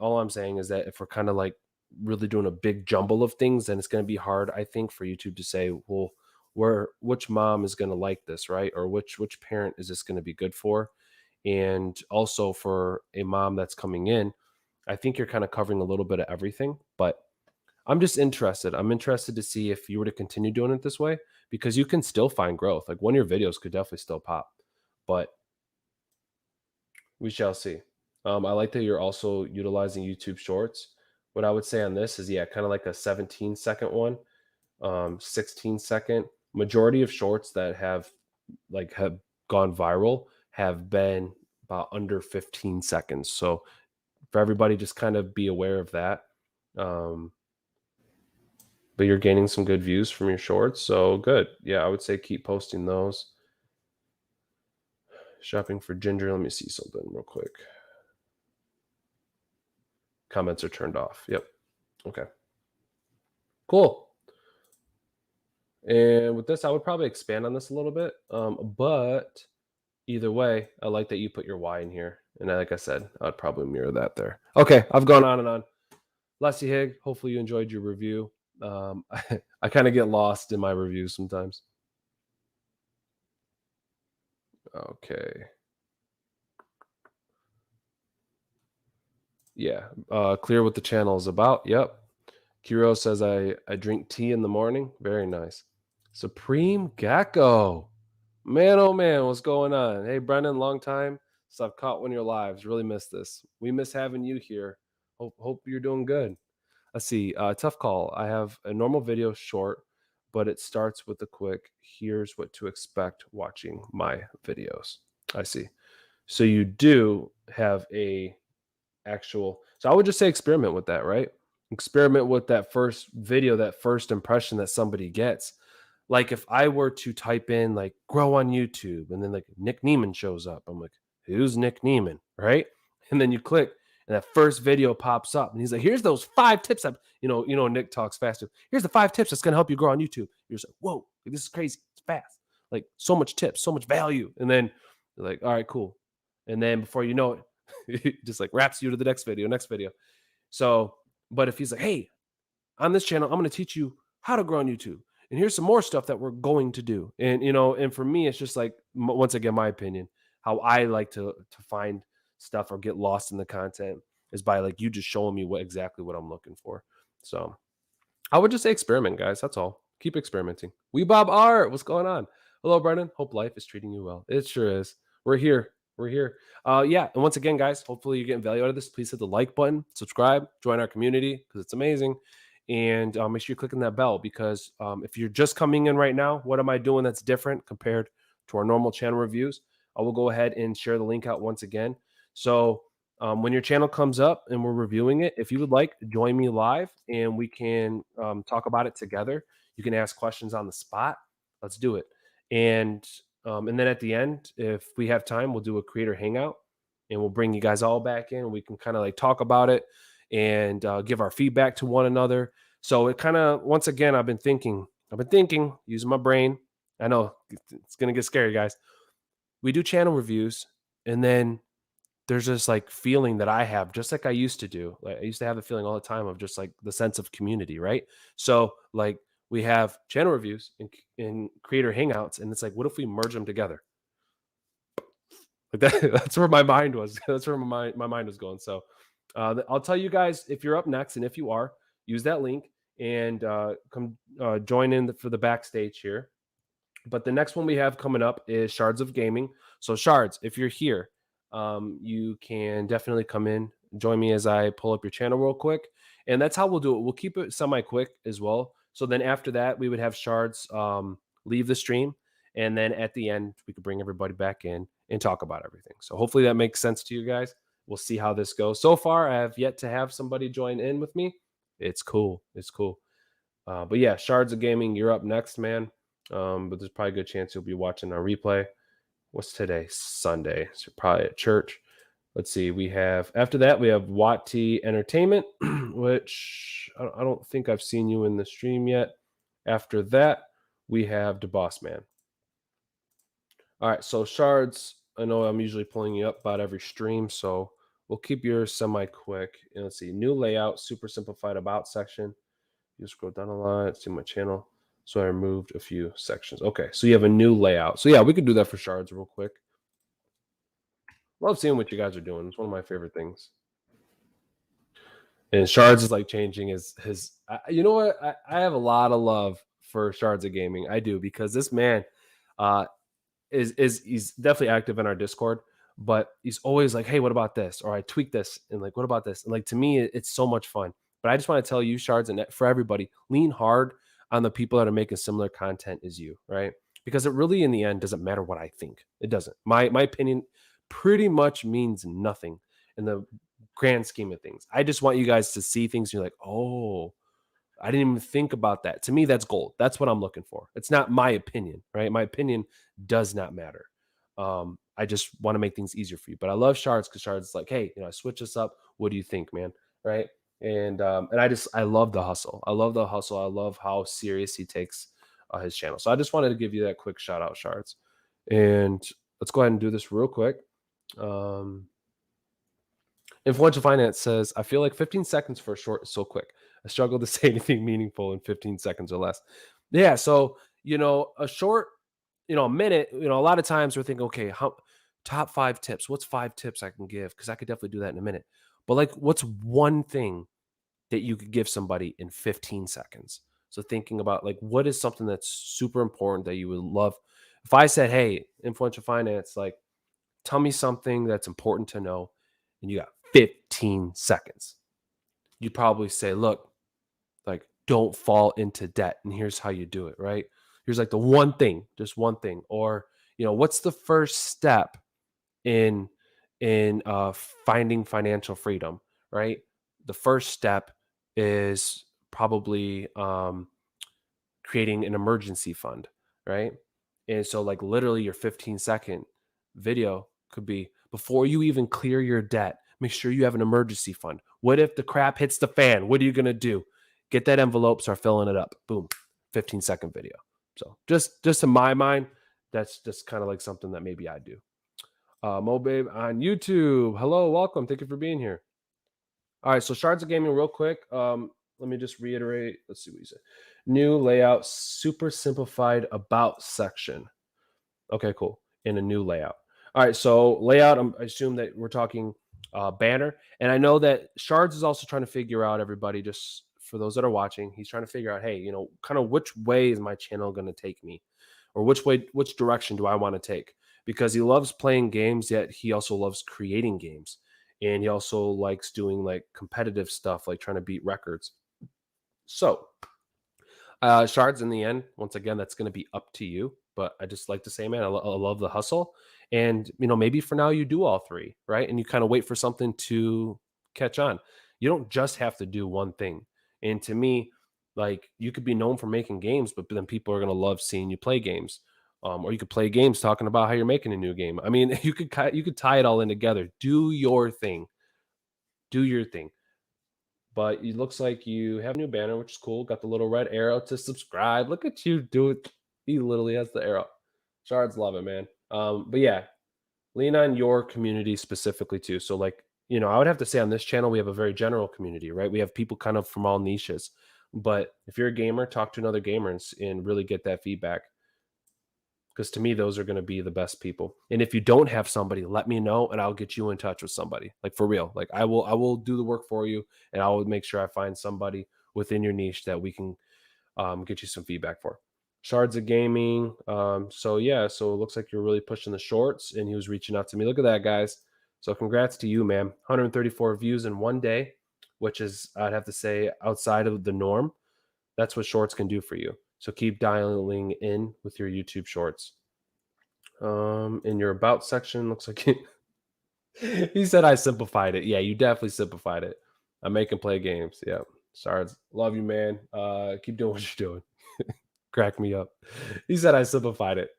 is that if we're kind of like really doing a big jumble of things, then it's going to be hard, I think, for YouTube to say, well, which mom is going to like this, right? Or which parent is this going to be good for? And also for a mom that's coming in, I think you're kind of covering a little bit of everything, but I'm just interested. I'm interested to see if you were to continue doing it this way, because you can still find growth. Like, one of your videos could definitely still pop, but we shall see. I like that you're also utilizing YouTube Shorts. What I would say on this is, yeah, kind of like a 17-second one, 16-second. Majority of shorts that have gone viral have been about under 15 seconds. So for everybody, just kind of be aware of that. But you're gaining some good views from your shorts, so good. Yeah, I would say keep posting those. Shopping for ginger. Let me see something real quick. Comments are turned off. Yep. Okay. Cool. And with this, I would probably expand on this a little bit. But either way, I like that you put your why in here. And like I said, I'd probably mirror that there. Okay, I've gone on and on. Leslie Higg, hopefully you enjoyed your review. I kind of get lost in my reviews sometimes. Okay. Yeah. Clear what the channel is about. Yep. Kiro says I drink tea in the morning. Very nice. Supreme Gecko. Man, oh man, what's going on? Hey, Brennan, long time. So I've caught one of your lives. Really missed this. We miss having you here. Hope you're doing good. Let's see. Tough call. I have a normal video, short, but it starts with a quick, here's what to expect watching my videos. I see. So you do have a actual, so I would just say experiment with that, right? Experiment with that first video, that first impression that somebody gets. Like, if I were to type in like grow on YouTube, and then like Nick Neiman shows up, I'm like, who's Nick Neiman, right? And then you click, and that first video pops up, and he's like, here's those 5 tips. Nick talks faster. Here's the 5 tips that's gonna help you grow on YouTube. You're just like, whoa, this is crazy. It's fast. Like, so much tips, so much value. And then you're like, all right, cool. And then before you know it, it just like wraps you to the next video. So, but if he's like, hey, on this channel, I'm going to teach you how to grow on YouTube, and here's some more stuff that we're going to do. And for me, it's just like, once again, my opinion, how I like to find stuff or get lost in the content is by like you just showing me exactly what I'm looking for. So I would just say experiment, guys. That's all. Keep experimenting. We Bob Art, what's going on? Hello, Brennan. Hope life is treating you well. It sure is. We're here. We're here. Yeah. And once again, guys, hopefully you're getting value out of this. Please hit the like button, subscribe, join our community because it's amazing. And make sure you're clicking that bell because if you're just coming in right now, what am I doing that's different compared to our normal channel reviews? I will go ahead and share the link out once again. So when your channel comes up and we're reviewing it, if you would like, join me live and we can talk about it together. You can ask questions on the spot. Let's do it. And then at the end, if we have time, we'll do a creator hangout and we'll bring you guys all back in. We can kind of like talk about it and give our feedback to one another. So it kind of, once again, I've been thinking, using my brain. I know it's going to get scary, guys. We do channel reviews and then there's this like feeling that I have, just like I used to do. Like I used to have the feeling all the time of just like the sense of community, right? So like we have channel reviews and creator hangouts, and it's like, what if we merge them together? Like that's where my mind was. That's where my mind was going. So I'll tell you guys if you're up next, and if you are, use that link and come join in for the backstage here. But the next one we have coming up is Shards of Gaming. So Shards, if you're here, you can definitely come in, join me as I pull up your channel real quick. And that's how we'll do it. We'll keep it semi-quick as well. So then after that, we would have Shards leave the stream. And then at the end, we could bring everybody back in and talk about everything. So hopefully that makes sense to you guys. We'll see how this goes. So far, I have yet to have somebody join in with me. It's cool. It's cool. But yeah, Shards of Gaming, you're up next, man. But there's probably a good chance you'll be watching our replay. What's today? Sunday. So you're probably at church. Let's see. We have, after that, we have Wati Entertainment, which I don't think I've seen you in the stream yet. After that, we have the Boss Man. All right. So Shards, I know I'm usually pulling you up about every stream. So we'll keep yours semi-quick. And let's see. New layout, super simplified about section. You scroll down a lot, see my channel. So I removed a few sections. Okay, so you have a new layout. So yeah, we could do that for Shards real quick. Love seeing what you guys are doing. It's one of my favorite things. And Shards is like changing his you know what? I have a lot of love for Shards of Gaming. I do, because this man he's definitely active in our Discord, but he's always like, hey, what about this? Or I tweak this and like, what about this? And like, to me, it's so much fun. But I just want to tell you, Shards, and for everybody, lean hard on the people that are making similar content as you, right? Because it really, in the end, doesn't matter what I think. It doesn't. My opinion pretty much means nothing in the grand scheme of things. I just want you guys to see things and you're like, oh, I didn't even think about that. To me, that's gold. That's what I'm looking for. It's not my opinion, right? My opinion does not matter. I just want to make things easier for you. But I love Shards because Shards is like, hey, I switch this up. What do you think, man? Right? And I love the hustle. I love the hustle. I love how serious he takes his channel. So I just wanted to give you that quick shout out, Shards. And let's go ahead and do this real quick. Influential Finance says, I feel like 15 seconds for a short is so quick. I struggle to say anything meaningful in 15 seconds or less. Yeah. So, a short, a minute, a lot of times we're thinking, okay, top 5 tips. What's 5 tips I can give? Because I could definitely do that in a minute. But like, what's one thing that you could give somebody in 15 seconds? So thinking about like, what is something that's super important that you would love? If I said, hey, Influential Finance, like, tell me something that's important to know, and you got 15 seconds, you'd probably say, look, like, don't fall into debt. And here's how you do it, right? Here's like the one thing, just one thing. Or, what's the first step in finding financial freedom, right? The first step is probably creating an emergency fund, right? And so like literally your 15-second video could be, before you even clear your debt, make sure you have an emergency fund. What if the crap hits the fan? What are you going to do? Get that envelope, start filling it up. Boom, 15-second video. So just in my mind, that's just kind of like something that maybe I do. Mo Babe on YouTube. Hello, welcome. Thank you for being here. All right, so Shards of Gaming real quick. Let me just reiterate. Let's see what you said. New layout, super simplified about section. Okay, cool. In a new layout. All right, so layout, I assume that we're talking banner. And I know that Shards is also trying to figure out, everybody, just for those that are watching, he's trying to figure out, hey, kind of which way is my channel going to take me? Or which direction do I want to take? because he loves playing games, yet he also loves creating games. And he also likes doing like competitive stuff, like trying to beat records. So shards, in the end, once again, that's going to be up to you. But I just like to say, man, I love the hustle. And, maybe for now you do all three, right? And you kind of wait for something to catch on. You don't just have to do one thing. And to me, like, you could be known for making games, but then people are going to love seeing you play games. Or you could play games talking about how you're making a new game. I mean, you could tie it all in together. Do your thing. Do your thing. But it looks like you have a new banner, which is cool. Got the little red arrow to subscribe. Look at you do it. He literally has the arrow. Shards love it, man. But yeah, lean on your community specifically too. So like, I would have to say on this channel, we have a very general community, right? We have people kind of from all niches. But if you're a gamer, talk to another gamer and really get that feedback. Because to me, those are going to be the best people. And if you don't have somebody, let me know and I'll get you in touch with somebody. Like for real. Like I will do the work for you, and I will make sure I find somebody within your niche that we can get you some feedback for. Shards of Gaming. So yeah, so it looks like you're really pushing the shorts, and he was reaching out to me. Look at that, guys. So congrats to you, man. 134 views in one day, which is, I'd have to say, outside of the norm. That's what shorts can do for you. So keep dialing in with your YouTube shorts. In your about section, looks like he said I simplified it. Yeah, you definitely simplified it. I make and play games. Yeah. Shards, love you, man. Keep doing what you're doing. Crack me up. He said I simplified it.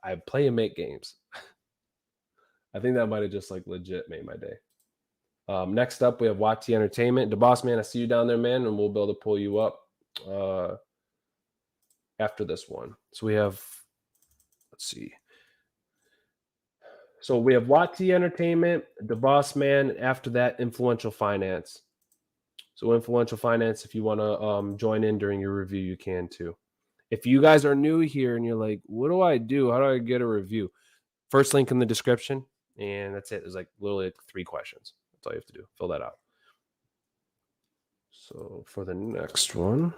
I play and make games. I think that might have just like legit made my day. Next up, we have Wati Entertainment. The boss man, I see you down there, man, and we'll be able to pull you up after this one. So we have, let's see. So we have Wati Entertainment, The Boss Man. After that, Influential Finance. So Influential Finance, if you want to join in during your review, you can too. If you guys are new here and you're like, what do I do? How do I get a review? First link in the description, and that's it. There's like literally 3 questions. That's all you have to do. Fill that out. So for the next one.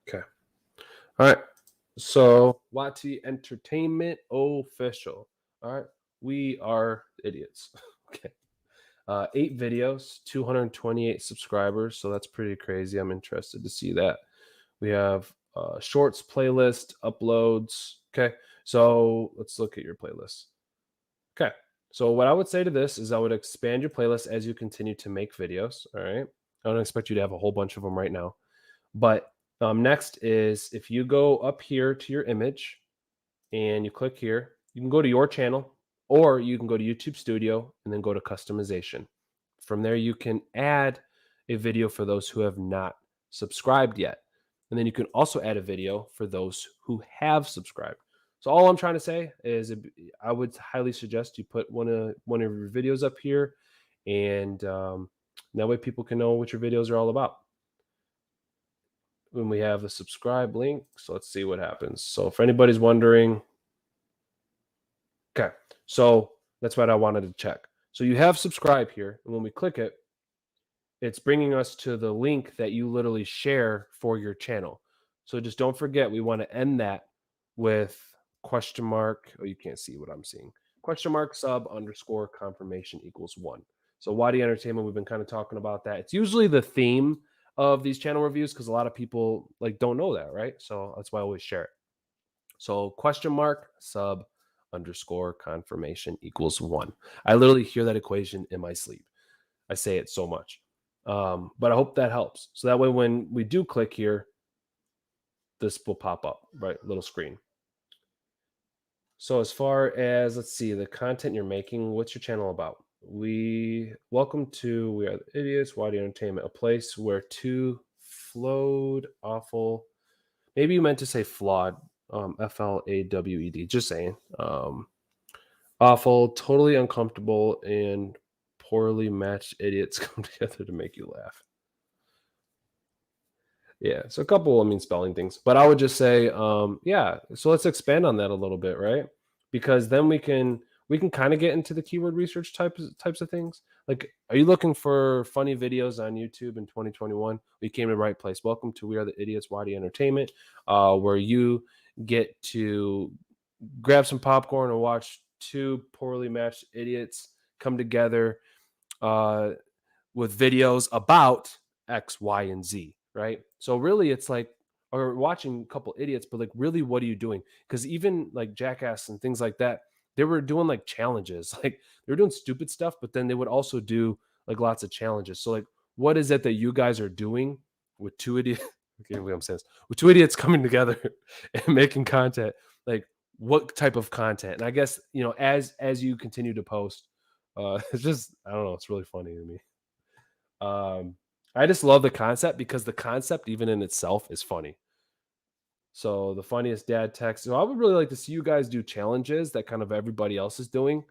Okay. All right. So Wati Entertainment official. All right. We are idiots. Okay. 8 videos, 228 subscribers. So that's pretty crazy. I'm interested to see that. We have shorts playlist, uploads. Okay. So let's look at your playlist. Okay. So what I would say to this is I would expand your playlist as you continue to make videos. All right. I don't expect you to have a whole bunch of them right now. But next is if you go up here to your image and you click here, you can go to your channel, or you can go to YouTube Studio and then go to customization. From there, you can add a video for those who have not subscribed yet. And then you can also add a video for those who have subscribed. So all I'm trying to say is I would highly suggest you put one of your videos up here, and that way people can know what your videos are all about. When we have the subscribe link, so let's see what happens. So if anybody's wondering, okay, so that's what I wanted to check. So you have subscribe here, and when we click it, it's bringing us to the link that you literally share for your channel. So just don't forget, we want to end that with question mark. Oh, you can't see what I'm seeing. Question mark sub underscore confirmation equals 1. So Wadi Entertainment, we've been kind of talking about that. It's usually the theme of these channel reviews because a lot of people like don't know that, right? So that's why I always share it. So question mark sub underscore confirmation equals 1. I literally hear that equation in my sleep. I say it so much. But I hope that helps. So that way, when we do click here, this will pop up, right? Little screen. So as far as, let's see, the content you're making, what's your channel about? Welcome to We Are the Idiots, Wadi Entertainment, a place where two flawed, awful, maybe you meant to say flawed, FLAWED, just saying, awful, totally uncomfortable, and poorly matched idiots come together to make you laugh. Yeah, so a couple, spelling things, but I would just say, yeah, so let's expand on that a little bit, right? Because then we can, we can kind of get into the keyword research types of things. Like, are you looking for funny videos on YouTube in 2021? We came to the right place. Welcome to We Are the Idiots YD Entertainment, where you get to grab some popcorn and watch two poorly matched idiots come together with videos about X, Y, and Z, right? So really it's like, or watching a couple idiots, but like, really, what are you doing? Because even like Jackass and things like that, they were doing like challenges. Like, they were doing stupid stuff, but then they would also do like lots of challenges. So like, what is it that you guys are doing with two idiots? Okay, I'm saying this. With two idiots coming together and making content. Like, what type of content? And I guess, as you continue to post, it's just, I don't know, it's really funny to me. I just love the concept, because the concept even in itself is funny. So the funniest dad text. So I would really like to see you guys do challenges that kind of everybody else is doing,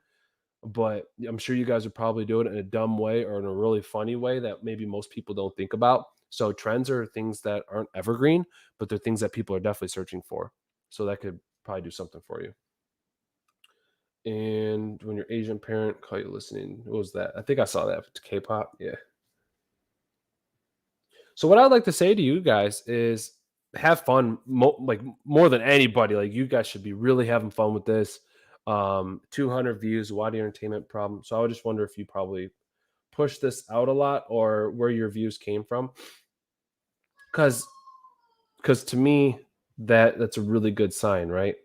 but I'm sure you guys would probably do it in a dumb way or in a really funny way that maybe most people don't think about. So trends are things that aren't evergreen, but they're things that people are definitely searching for. So that could probably do something for you. And when your Asian parent call you listening, what was that? I think I saw that. K-pop. Yeah. So what I'd like to say to you guys is have fun, like more than anybody. Like, you guys should be really having fun with this. 200 views, wide entertainment problem. So I would just wonder if you probably push this out a lot, or where your views came from. Because to me, that's a really good sign, right?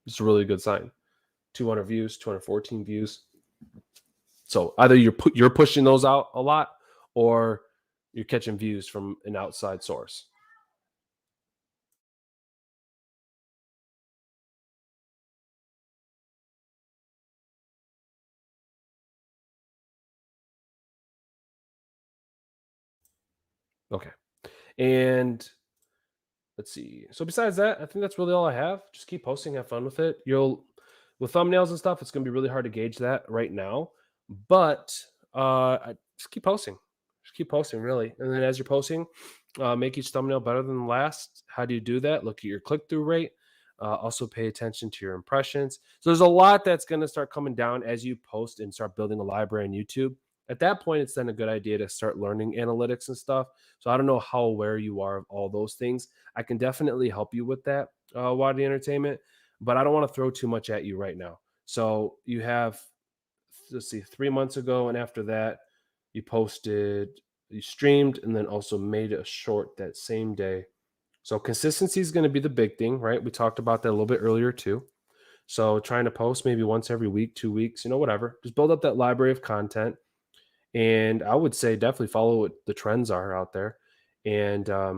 It's a really good sign. 200 views, 214 views. So either you're pushing those out a lot, or you're catching views from an outside source. Okay. And let's see. So besides that, I think that's really all I have. Just keep posting, have fun with it. With thumbnails and stuff, it's gonna be really hard to gauge that right now. But just keep posting. Just keep posting, really. And then as you're posting, make each thumbnail better than the last. How do you do that? Look at your click-through rate. Also pay attention to your impressions. So there's a lot that's gonna start coming down as you post and start building a library on YouTube. At that point, it's then a good idea to start learning analytics and stuff. So I don't know how aware you are of all those things. I can definitely help you with that, Wadi Entertainment, but I don't want to throw too much at you right now. So you have, let's see, 3 months ago, and after that, you streamed, and then also made a short that same day. So consistency is going to be the big thing, right? We talked about that a little bit earlier too. So trying to post maybe once every week, 2 weeks, whatever. Just build up that library of content. And I would say definitely follow what the trends are out there. And I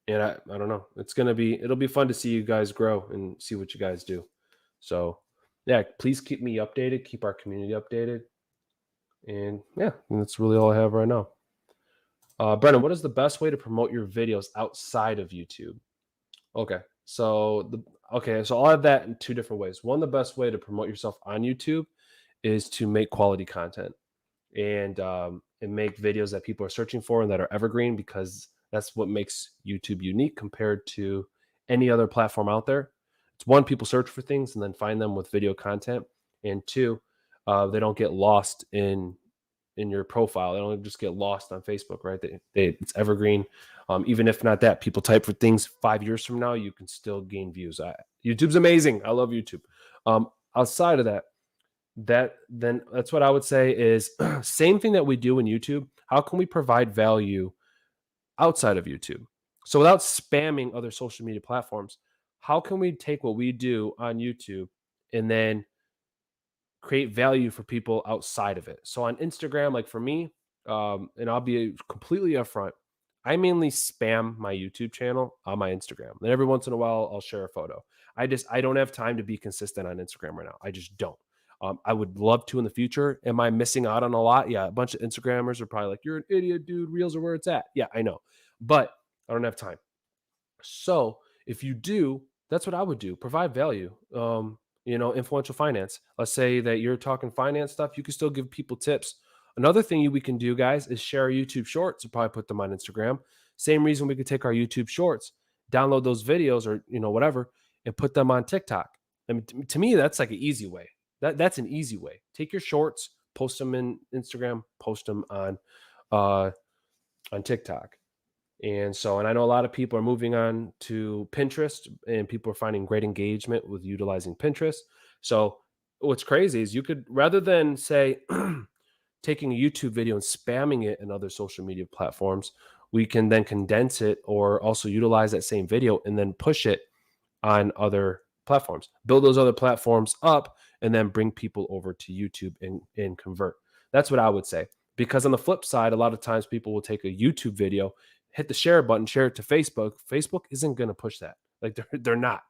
don't know. It'll be fun to see you guys grow and see what you guys do. So yeah, please keep me updated, keep our community updated. And yeah, that's really all I have right now. Brennan, what is the best way to promote your videos outside of YouTube? Okay. So I'll have that in two different ways. One, the best way to promote yourself on YouTube is to make quality content and make videos that people are searching for and that are evergreen, because that's what makes YouTube unique compared to any other platform out there. It's one, people search for things and then find them with video content, and two, they don't get lost in your profile. They don't just get lost on Facebook, right? It's evergreen. Even if not that, people type for things 5 years from now, you can still gain views. YouTube's amazing. I love YouTube. Outside of that, that's what I would say is same thing that we do in YouTube. How can we provide value outside of YouTube? So without spamming other social media platforms, how can we take what we do on YouTube and then create value for people outside of it? So on Instagram, like for me, and I'll be completely upfront, I mainly spam my YouTube channel on my Instagram. Then every once in a while, I'll share a photo. I don't have time to be consistent on Instagram right now. I just don't. I would love to in the future. Am I missing out on a lot? Yeah, a bunch of Instagrammers are probably like, "You're an idiot, dude. Reels are where it's at." Yeah, I know, but I don't have time. So if you do, that's what I would do. Provide value. Influential finance. Let's say that you're talking finance stuff. You can still give people tips. Another thing we can do, guys, is share our YouTube shorts and probably put them on Instagram. Same reason we could take our YouTube shorts, download those videos or whatever, and put them on TikTok. I mean, to me, that's like an easy way. That's an easy way. Take your shorts, post them in Instagram, post them on TikTok. And I know a lot of people are moving on to Pinterest, and people are finding great engagement with utilizing Pinterest. So what's crazy is you could, rather than say taking a YouTube video and spamming it in other social media platforms, we can then condense it or also utilize that same video and then push it on other platforms, build those other platforms up, and then bring people over to YouTube and convert. That's what I would say. Because on the flip side, a lot of times people will take a YouTube video, hit the share button, share it to Facebook. Facebook isn't going to push that. Like they're not.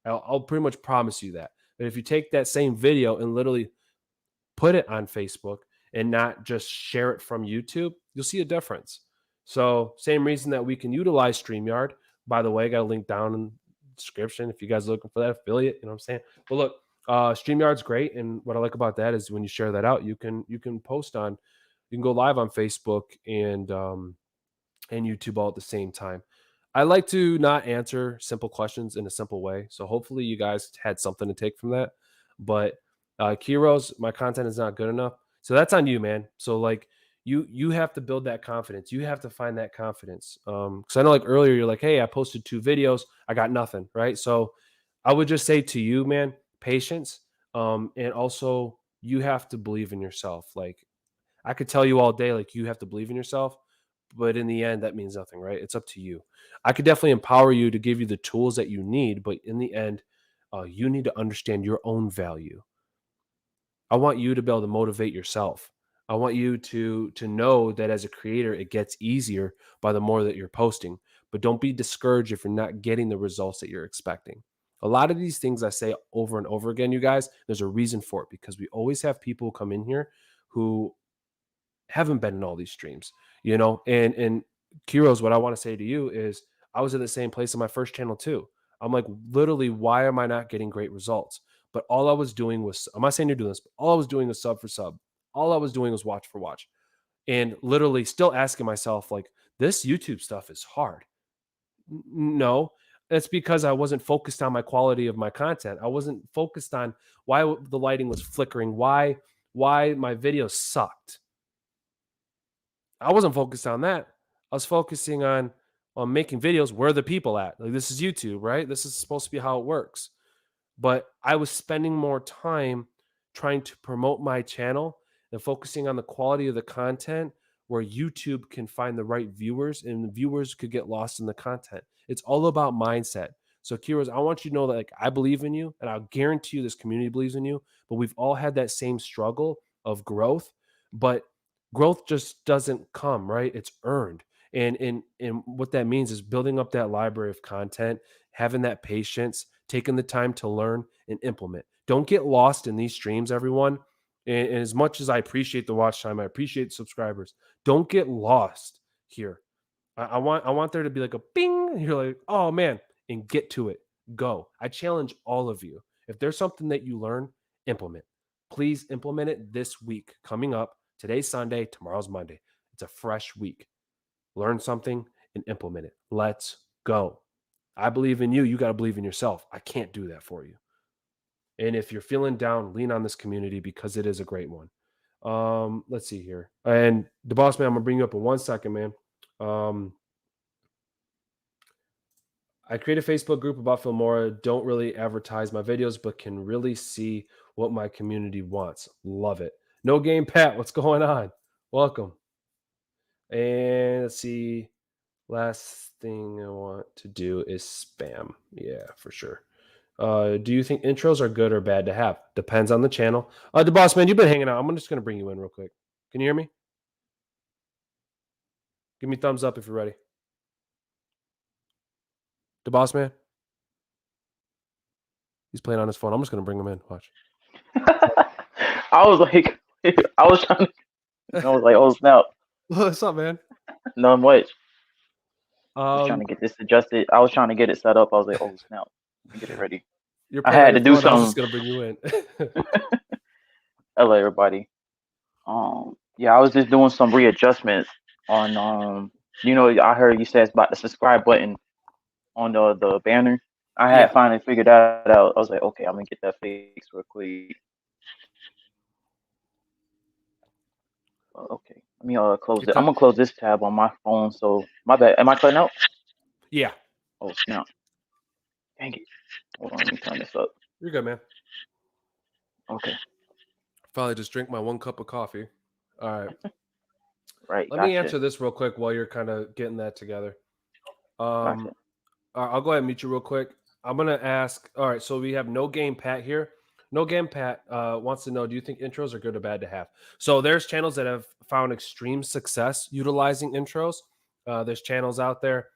I'll pretty much promise you that. But if you take that same video and literally put it on Facebook and not just share it from YouTube, you'll see a difference. So same reason that we can utilize StreamYard. By the way, I got a link down in the description if you guys are looking for that affiliate, you know what I'm saying? But look, StreamYard's great. And what I like about that is when you share that out, you can post on, you can go live on Facebook and YouTube all at the same time. I like to not answer simple questions in a simple way. So hopefully you guys had something to take from that. But Kiros, my content is not good enough. So that's on you, man. So like you have to build that confidence. You have to find that confidence. Because I know like earlier you're like, hey, I posted 2 videos, I got nothing, right? So I would just say to you, man, patience. And also you have to believe in yourself. Like I could tell you all day, like you have to believe in yourself, but in the end, that means nothing, right? It's up to you. I could definitely empower you to give you the tools that you need, but in the end, you need to understand your own value. I want you to be able to motivate yourself. I want you to know that as a creator, it gets easier by the more that you're posting. But don't be discouraged if you're not getting the results that you're expecting. A lot of these things I say over and over again, you guys, there's a reason for it because we always have people come in here who haven't been in all these streams, you know, and Kiros, what I want to say to you is I was in the same place on my first channel too. I'm like, literally, why am I not getting great results? But all I was doing was, I'm not saying you're doing this, but all I was doing was sub for sub. All I was doing was watch for watch. And literally still asking myself, like, this YouTube stuff is hard. No, it's because I wasn't focused on my quality of my content. I wasn't focused on why the lighting was flickering, why my videos sucked. I wasn't focused on that. I was focusing on making videos. Where are the people at? Like this is YouTube, right? This is supposed to be how it works. But I was spending more time trying to promote my channel and focusing on the quality of the content where YouTube can find the right viewers and the viewers could get lost in the content. It's all about mindset. So Kiros, I want you to know that like I believe in you and I'll guarantee you this community believes in you, but we've all had that same struggle of growth, but growth just doesn't come, right? It's earned. And what that means is building up that library of content, having that patience, taking the time to learn and implement. Don't get lost in these streams, everyone. And as much as I appreciate the watch time, I appreciate the subscribers. Don't get lost here. I want there to be like a bing, and you're like, oh man, and get to it. Go. I challenge all of you. If there's something that you learn, implement. Please implement it this week coming up. Today's Sunday, tomorrow's Monday. It's a fresh week. Learn something and implement it. Let's go. I believe in you. You got to believe in yourself. I can't do that for you. And if you're feeling down, lean on this community because it is a great one. Let's see here. And the boss man, I'm gonna bring you up in 1 second, man. I create a Facebook group about Filmora. Don't really advertise my videos, but can really see what my community wants. Love it. No Game Pat, what's going on? Welcome. And let's see. Last thing I want to do is spam. Yeah, for sure. Do you think intros are good or bad to have? Depends on the channel. The boss man, you've been hanging out. I'm just gonna bring you in real quick. Can you hear me? Give me a thumbs up if you're ready. The boss man. He's playing on his phone. I'm just gonna bring him in. Watch. I was like, I was trying to, I was like, oh snap. What's up, man? Not much. I was trying to get this adjusted. I was trying to get it set up. I was like, oh snap, let me get it ready. I had to do something. I was just gonna bring you in. Hello, everybody. Yeah, I was just doing some readjustments on you know, I heard you said it's about the subscribe button on the banner. I had finally figured that out. I was like, okay, I'm gonna get that fixed real quick. Okay, let me close it. I'm gonna close this tab on my phone. So my bad. Am I cutting out? Yeah. Oh snap! Dang it! Hold on, let me turn this up. You're good, man. Okay. Finally, just drink my 1 cup of coffee. All right. Right. Let me answer this real quick while you're kind of getting that together. Gotcha. I'll go ahead and mute you real quick. I'm gonna ask. All right, so we have No Game Pat here. No Game Pat wants to know: do you think intros are good or bad to have? So there's channels that have found extreme success utilizing intros. There's channels out there,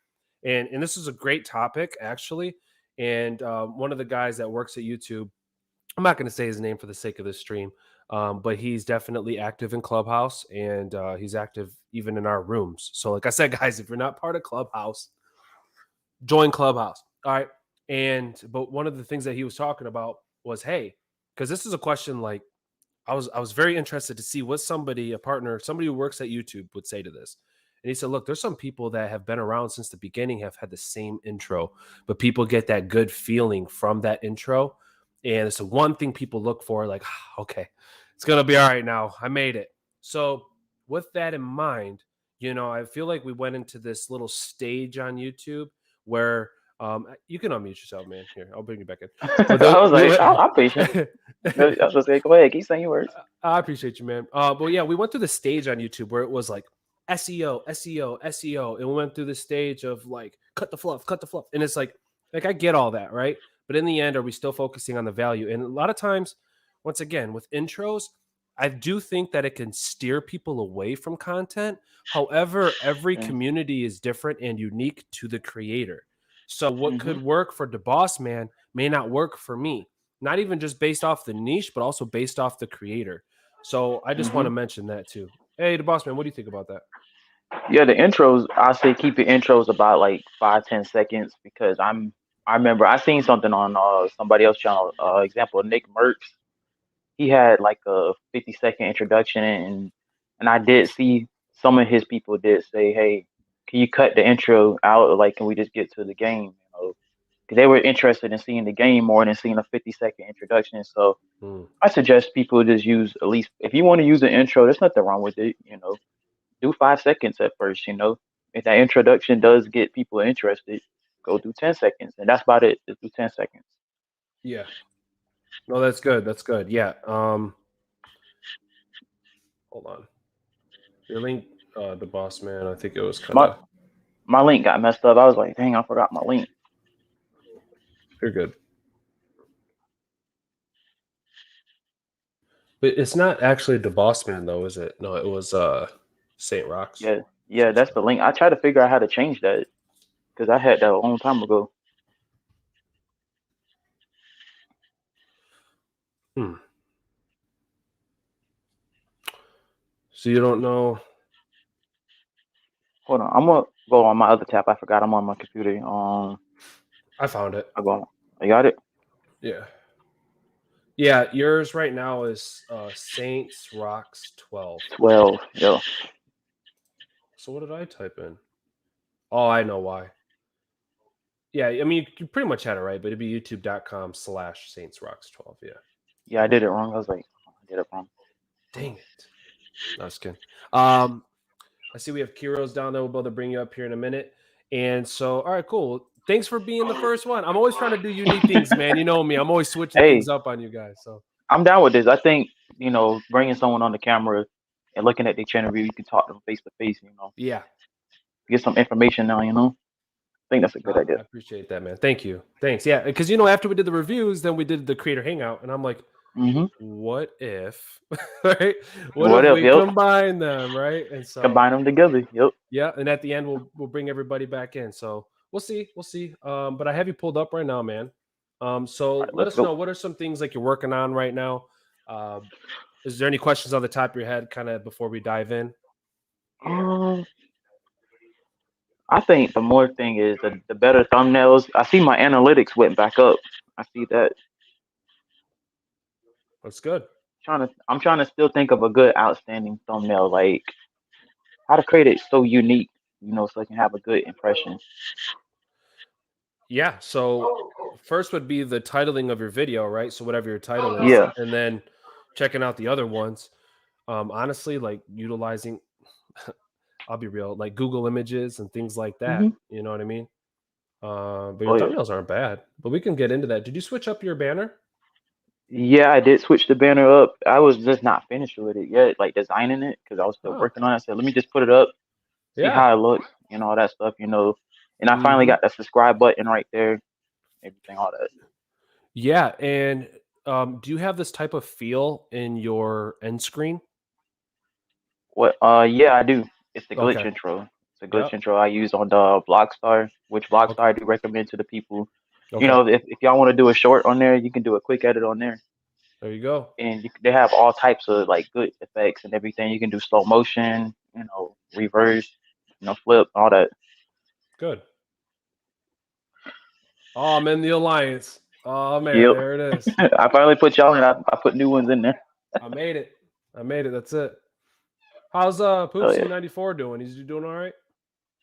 and this is a great topic actually. And one of the guys that works at YouTube, I'm not going to say his name for the sake of this stream, but he's definitely active in Clubhouse, and he's active even in our rooms. So, like I said, guys, if you're not part of Clubhouse, join Clubhouse. All right. But one of the things that he was talking about was, hey, because this is a question like I was very interested to see what a partner, somebody who works at YouTube would say to this. And he said, look, there's some people that have been around since the beginning, have had the same intro, but people get that good feeling from that intro. And it's the one thing people look for, like, okay, it's going to be all right now. I made it. So with that in mind, I feel like we went into this little stage on YouTube where you can unmute yourself, man. Here, I'll bring you back in. But I was like, I'm patient. I was gonna say, go ahead, keep saying your words. I appreciate you, man. But yeah, we went through the stage on YouTube where it was like SEO, SEO, SEO, and we went through the stage of like cut the fluff, and it's like I get all that, right? But in the end, are we still focusing on the value? And a lot of times, once again, with intros, I do think that it can steer people away from content. However, every community is different and unique to the creator. So what could work for the boss man may not work for me. Not even just based off the niche, but also based off the creator. So I just want to mention that too. Hey, the boss man, what do you think about that? Yeah, the intros, I say keep your intros about like 5-10 seconds because I remember I seen something on somebody else's channel. Example, Nick Merckx. He had like a 50-second introduction, and I did see some of his people did say, hey, can you cut the intro out? Or like, can we just get to the game? Because they were interested in seeing the game more than seeing a 50-second introduction. So I suggest people just use at least, if you want to use an intro, there's nothing wrong with it. Do 5 seconds at first. If that introduction does get people interested, go do 10 seconds, and that's about it. Just do 10 seconds. Yeah. No, that's good. That's good. Yeah. Hold on. Your link, the boss man, I think it was kind of. My link got messed up. I was like, dang, I forgot my link. You're good. But it's not actually the boss man though, is it? No, it was St. Rocks. Yeah, that's the link. I tried to figure out how to change that because I had that a long time ago. So you don't know? Hold on, I'm gonna go on my other tab. I forgot I'm on my computer. I found it. I got it. Yeah. Yeah, yours right now is Saints Rocks 12. 12, yeah. So what did I type in? Oh, I know why. Yeah, I mean, you pretty much had it right, but it'd be youtube.com/Saints Rocks 12. Yeah. Yeah, I did it wrong. I was like, I did it wrong. Dang it. No, just kidding. I see we have Kiros down there. We'll be able to bring you up here in a minute. And so, all right, cool. Thanks for being the first one. I'm always trying to do unique things, man. You know me. I'm always switching things up on you guys. So I'm down with this. I think, bringing someone on the camera and looking at their channel review, you can talk to them face to face, Yeah. Get some information now, I think that's a good idea. I appreciate that, man. Thank you. Thanks. Yeah, because after we did the reviews, then we did the creator hangout, and I'm like, what if, right? What if we combine them, right? And so combine them together. Yep. Yeah, and at the end we'll bring everybody back in. So we'll see. But I have you pulled up right now, man. So let us know, what are some things like you're working on right now? Is there any questions on the top of your head, kind of before we dive in? I think the more thing is the better thumbnails. I see my analytics went back up. I see that. That's good. I'm trying to still think of a good, outstanding thumbnail, like how to create it so unique, so I can have a good impression. Yeah. So first would be the titling of your video, right? So whatever your title is, Yeah. and then checking out the other ones. Honestly, like utilizing, I'll be real, like Google Images and things like that. Hmm. You know what I mean? But your Oh yeah. thumbnails aren't bad. But we can get into that. Did you switch up your banner? Yeah, I did switch the banner up. I was just not finished with it yet, like designing it, because I was still Oh, working on it. I said, let me just put it up, see yeah. how it looks, all that stuff, And I finally Hmm. got the subscribe button right there, everything, all that. Yeah. And do you have this type of feel in your end screen? What? Yeah, I do. It's the glitch Okay. intro. It's a glitch Yep. intro I use on the Blockstar, which Blockstar Okay. I do recommend to the people. Okay. If y'all want to do a short on there, you can do a quick edit on there, There you go. and they have all types of like good effects and everything. You can do slow motion, reverse, flip, all that. Good. Oh, I'm in the alliance. Oh man, Yep. there it is. I finally put y'all in. I put new ones in there. I made it. I made it. That's it. How's Oh yeah. Poopsie94 doing? He's doing all right?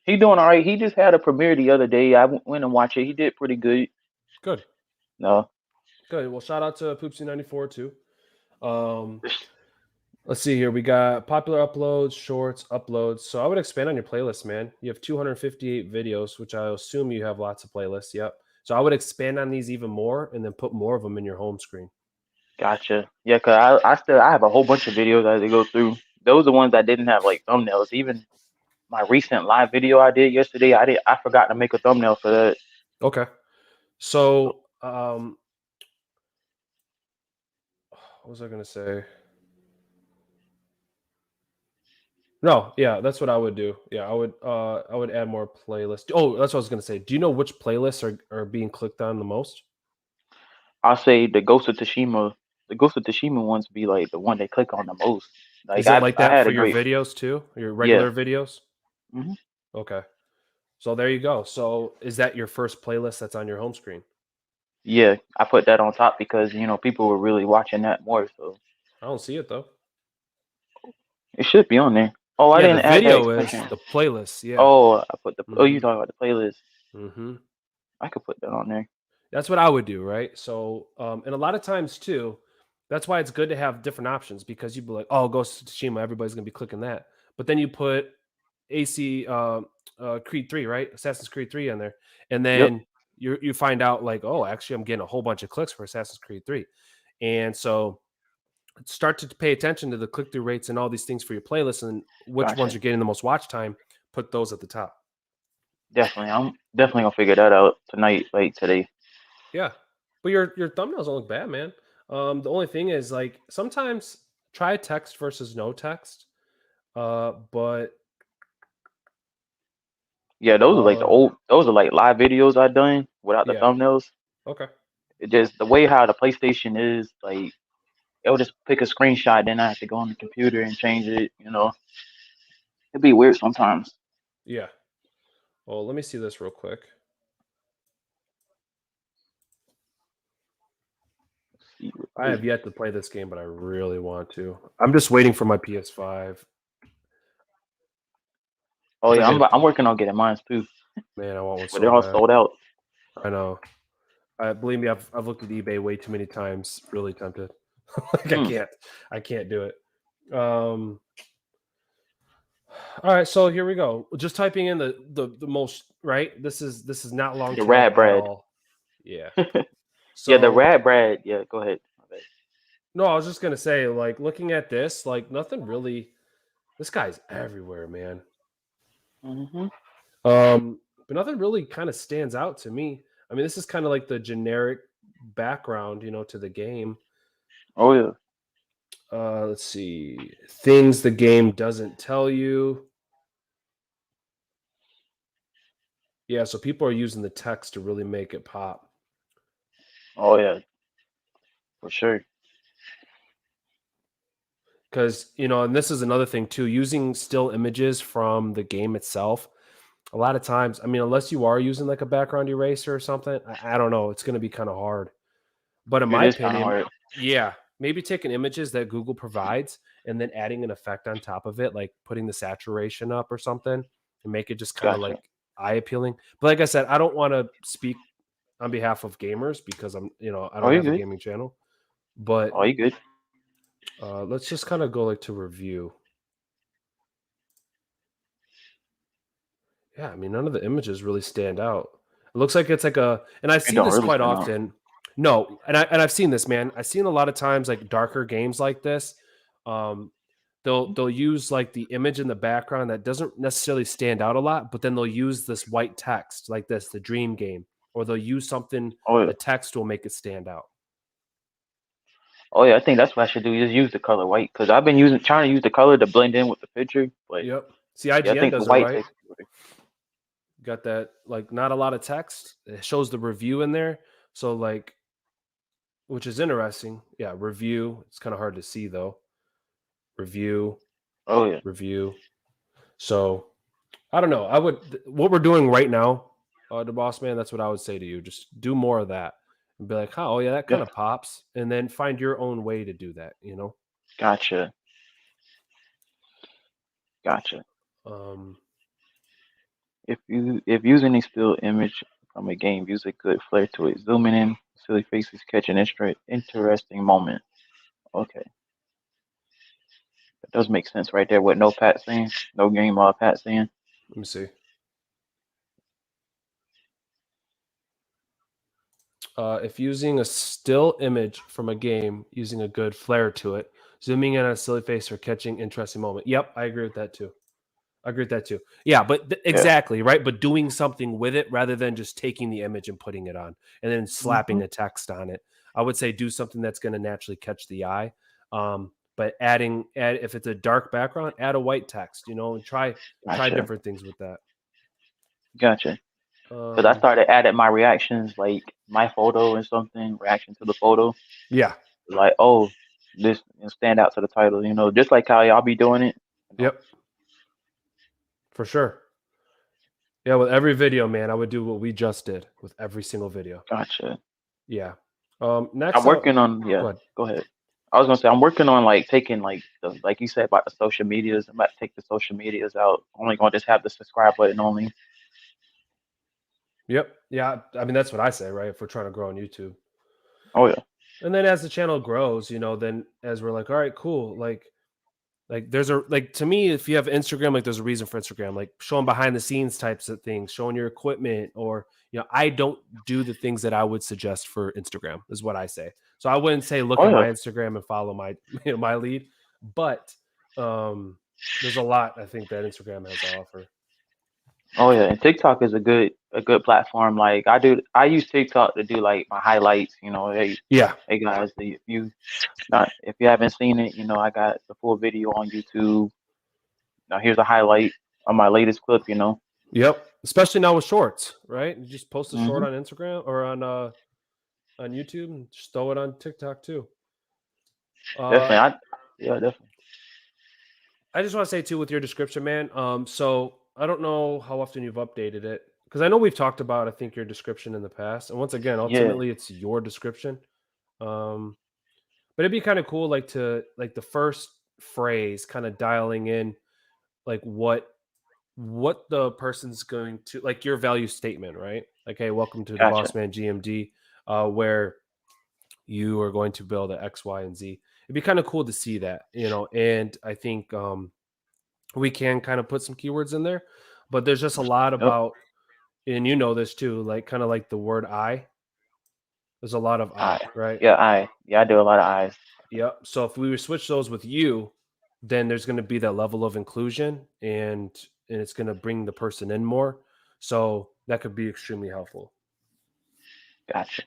He doing all right. He just had a premiere the other day. I went and watched it. He did pretty good. Good. No. Good. Well, shout out to Poopsie94 too. Let's see here. We got popular uploads, shorts, uploads. So I would expand on your playlist, man. You have 258 videos, which I assume you have lots of playlists. Yep. So I would expand on these even more and then put more of them in your home screen. Gotcha. Yeah, cause I have a whole bunch of videos I had to go through. Those are the ones that didn't have like thumbnails. Even my recent live video I did yesterday, I forgot to make a thumbnail for that. Okay. So what was I gonna say? No, yeah, that's what I would do. Yeah, I would add more playlists. Oh, that's what I was gonna say. Do you know which playlists are being clicked on the most? I'll say the Ghost of Tsushima ones be like the one they click on the most. Like Is it like I that had for a your great videos too? Your yeah. regular videos? Hmm. Okay. So there you go. So is that your first playlist that's on your home screen? Yeah, I put that on top because people were really watching that more, so I don't see it though. it should be on there. Oh, I Yeah, the didn't add that video is extension. the playlist. Yeah. Oh, I put the you Mm-hmm. talking about the playlist? Mm-hmm. I could put that on there. That's what I would do, right? So, and a lot of times too, that's why it's good to have different options because you'd be like, oh, Ghost of Tsushima, everybody's gonna be clicking that. But then you put AC Creed 3, right? Assassin's Creed 3 on there, and Yep, then you find out like, oh, actually, I'm getting a whole bunch of clicks for Assassin's Creed 3, and so start to pay attention to the click through rates and all these things for your playlist and which ones gotcha. are getting the most watch time. Put those at the top. Definitely, I'm definitely gonna figure that out tonight, like today. Yeah, but your thumbnails don't look bad, man. The only thing is like sometimes try text versus no text. But Yeah, those are like live videos I done without the yeah, thumbnails. okay, It just the way how the PlayStation is, like it'll just pick a screenshot, then I have to go on the computer and change it. It'd be weird sometimes. yeah. Well, let me see this real quick. Let's see real I quick. have yet to play this game, but I really want to. I'm just waiting for my PS5 Oh because I yeah, get I'm working on getting mine too, man, I want one but so they're all bad. sold out. I know. Believe me, I've looked at eBay way too many times. Really tempted. Like Hmm. I can't do it. All right, so here we go. Just typing in the most right. This is not long The tail Rad at Brad. all. Yeah. Yeah, the So Rad Brad. Yeah, go ahead. My bad. no, I was just gonna say, like looking at this, like nothing really. This guy's everywhere, man. Mhm. But nothing really kind of stands out to me. I mean, this is kind of like the generic background, to the game. Oh yeah. Let's see. Things the game doesn't tell you. Yeah, so people are using the text to really make it pop. Oh yeah, for sure. Because, and this is another thing too, using still images from the game itself. A lot of times, I mean, unless you are using like a background eraser or something, I don't know. It's going to be kind of hard. But in It my is kind of opinion, hard. yeah, maybe taking images that Google provides and then adding an effect on top of it, like putting the saturation up or something and make it just kind of Gotcha. like eye appealing. But like I said, I don't want to speak on behalf of gamers because I'm, I Oh, don't you have a good? gaming channel. But Oh, you good? let's just kind of go like to review. Yeah, I mean, none of the images really stand out. It looks like it's like and I've It seen don't this really quite stand out. often. No, and I've seen this, man. I've seen a lot of times like darker games like this. Um, they'll use like the image in the background that doesn't necessarily stand out a lot, but then they'll use this white text like this, the dream game, or they'll use something, Oh yeah. the text will make it stand out. Oh yeah. I think that's what I should do. Just use the color white because I've been trying to use the color to blend in with the picture. But Yep. See, yeah, I IGN think the does it white right. takes it away. Got that, like not a lot of text. It shows the review in there. So like, which is interesting. Yeah, review. It's kind of hard to see though. Review, Oh yeah. review. So I don't know. What we're doing right now, the boss man. That's what I would say to you. Just do more of that and be like, oh yeah, that kind Yeah. of pops, and then find your own way to do that. Gotcha. Gotcha. Um, If using a still image from a game, use a good flare to it. Zooming in, silly faces catch an interesting moment. Okay, that does make sense right there with no pat scene, no game pat scene. let me see. If using a still image from a game, using a good flare to it, zooming in on a silly face or catching interesting moment. Yep, I agree with that too. Yeah, but Yeah. exactly, right? But doing something with it rather than just taking the image and putting it on and then slapping a text on it. I would say do something that's going to naturally catch the eye. But add if it's a dark background, add a white text, and try Gotcha. different things with that. Gotcha. Because I started adding my reactions, like my photo and something, reaction to the photo. Yeah. Like, oh, this stand out to the title, just like how y'all be doing it. Yep. For sure. Yeah, with every video, man, I would do what we just did with every single video. Gotcha. Yeah. Next, I'm working on, go yeah, ahead. go ahead. I was gonna say I'm working on like taking like you said about the social medias. I'm about to take the social medias out. I'm only gonna just have the subscribe button only. Yep. Yeah. I mean, that's what I say, right? If we're trying to grow on YouTube. Oh yeah. And then as the channel grows, then as we're like, all right, cool. Like there's to me, if you have Instagram, like there's a reason for Instagram, like showing behind the scenes types of things, showing your equipment, or I don't do the things that I would suggest for Instagram, is what I say. So I wouldn't say look Oh at my yeah. Instagram and follow my my lead, but there's a lot I think that Instagram has to offer. Oh yeah. And TikTok is a good platform. Like I use TikTok to do like my highlights. Hey Yeah. hey guys, if you haven't seen it, I got the full video on YouTube. Now here's a highlight on my latest clip. Yep. Especially now with shorts, right? You just post a short Hmm. on Instagram or on YouTube and just throw it on TikTok too. Definitely. Yeah, definitely. I just want to say too with your description, man. So I don't know how often you've updated it because I know we've talked about I think your description in the past, and once again, Yeah. ultimately it's your description. But it'd be kind of cool, like the first phrase, kind of dialing in, like what the person's going to like your value statement, right? Like, hey, welcome to the Gotcha. Boss Man GMD, where you are going to build a X, Y, and Z. It'd be kind of cool to see that, and I think we can kind of put some keywords in there, but there's just a lot Yep. about, and this too, like kind of like the word I. There's a lot of I, right? Yeah, I do a lot of eyes. Yep. So if we were switch those with you, then there's going to be that level of inclusion, and it's going to bring the person in more. So that could be extremely helpful. Gotcha.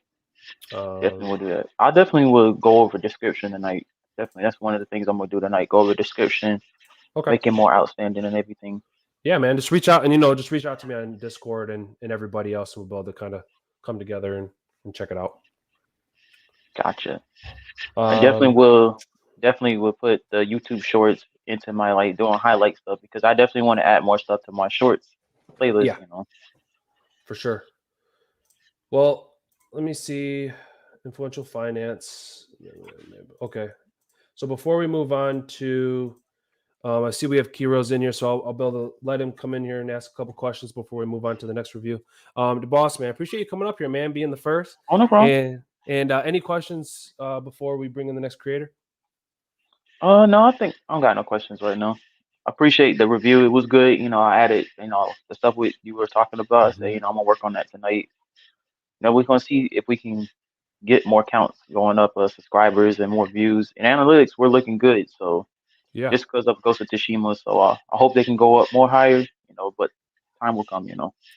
Definitely will do that. I definitely will go over description tonight. Definitely, that's one of the things I'm gonna do tonight. Go over description, Okay. make it more outstanding and everything. Yeah, man. Just reach out and just reach out to me on Discord and everybody else, and we'll be able to kind of come together and check it out. Gotcha. I definitely will put the YouTube shorts into my like doing highlight stuff because I definitely want to add more stuff to my shorts playlist. Yeah, for sure. Well, let me see. Influential finance. Okay. So before we move on to I see we have Kiro's in here, so I'll be able to let him come in here and ask a couple questions before we move on to the next review. The boss, man, appreciate you coming up here, man, being the first. Oh, no problem. And any questions before we bring in the next creator? No, I think I don't got no questions right now. I appreciate the review. It was good. I added, the stuff you were talking about. I said, I'm gonna work on that tonight. We're gonna see if we can get more counts going up, subscribers and more views. And analytics, we're looking good. So Yeah. just because of Ghost of Tsushima, so I hope they can go up more higher. But time will come.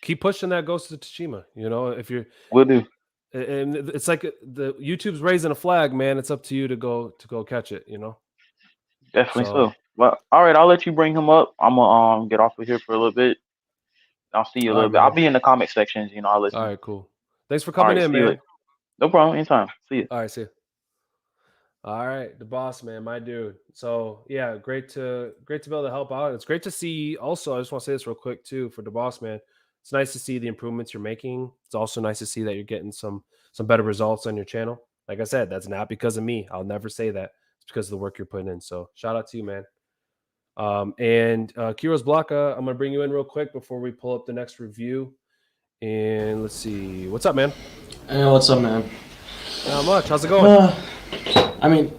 Keep pushing that Ghost of Tsushima. If you're, We'll do. and it's like the YouTube's raising a flag, man. It's up to you to go catch it. Definitely so. Well, all right, I'll let you bring him up. I'm gonna get off of here for a little bit. I'll see you a little bit. I'll be in the comment sections. I'll listen. All right, cool. Thanks for coming in, man. No problem. Anytime. See you. All right, see you. All right, the boss, man, my dude. So yeah, great to be able to help out. It's great to see. Also, I just want to say this real quick too for the boss, man. It's nice to see the improvements you're making. It's also nice to see that you're getting some better results on your channel. Like I said, that's not because of me. I'll never say that. It's because of the work you're putting in. So shout out to you, man. And Kiros Blaka, I'm gonna bring you in real quick before we pull up the next review. And let's see, what's up, man? Hey, what's up, man? Not much. How's it going? I mean,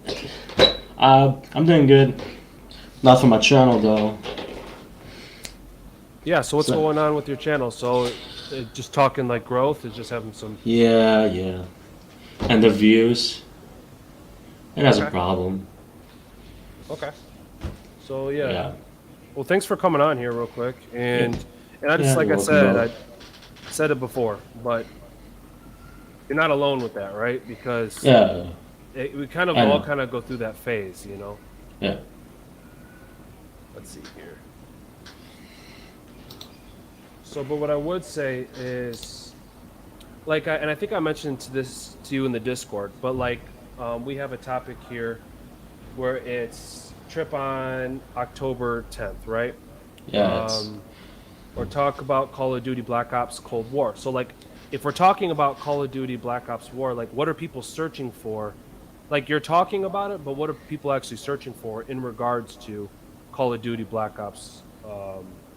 I'm doing good. Not for my channel though. Yeah. So what's going on with your channel? So just talking like growth is just having some. Yeah. And the views. It has a problem. Okay. So yeah. Well, thanks for coming on here real quick. And I just like I said it before, but you're not alone with that, right? Because we kind of all kind of go through that phase, Yeah. Let's see here. So, but what I would say is, like, I think I mentioned this to you in the Discord, but like, we have a topic here where it's trip on October 10th, right? Yes. Or talk about Call of Duty Black Ops Cold War. So like, if we're talking about Call of Duty Black Ops War, like what are people searching for? Like you're talking about it, but what are people actually searching for in regards to Call of Duty Black Ops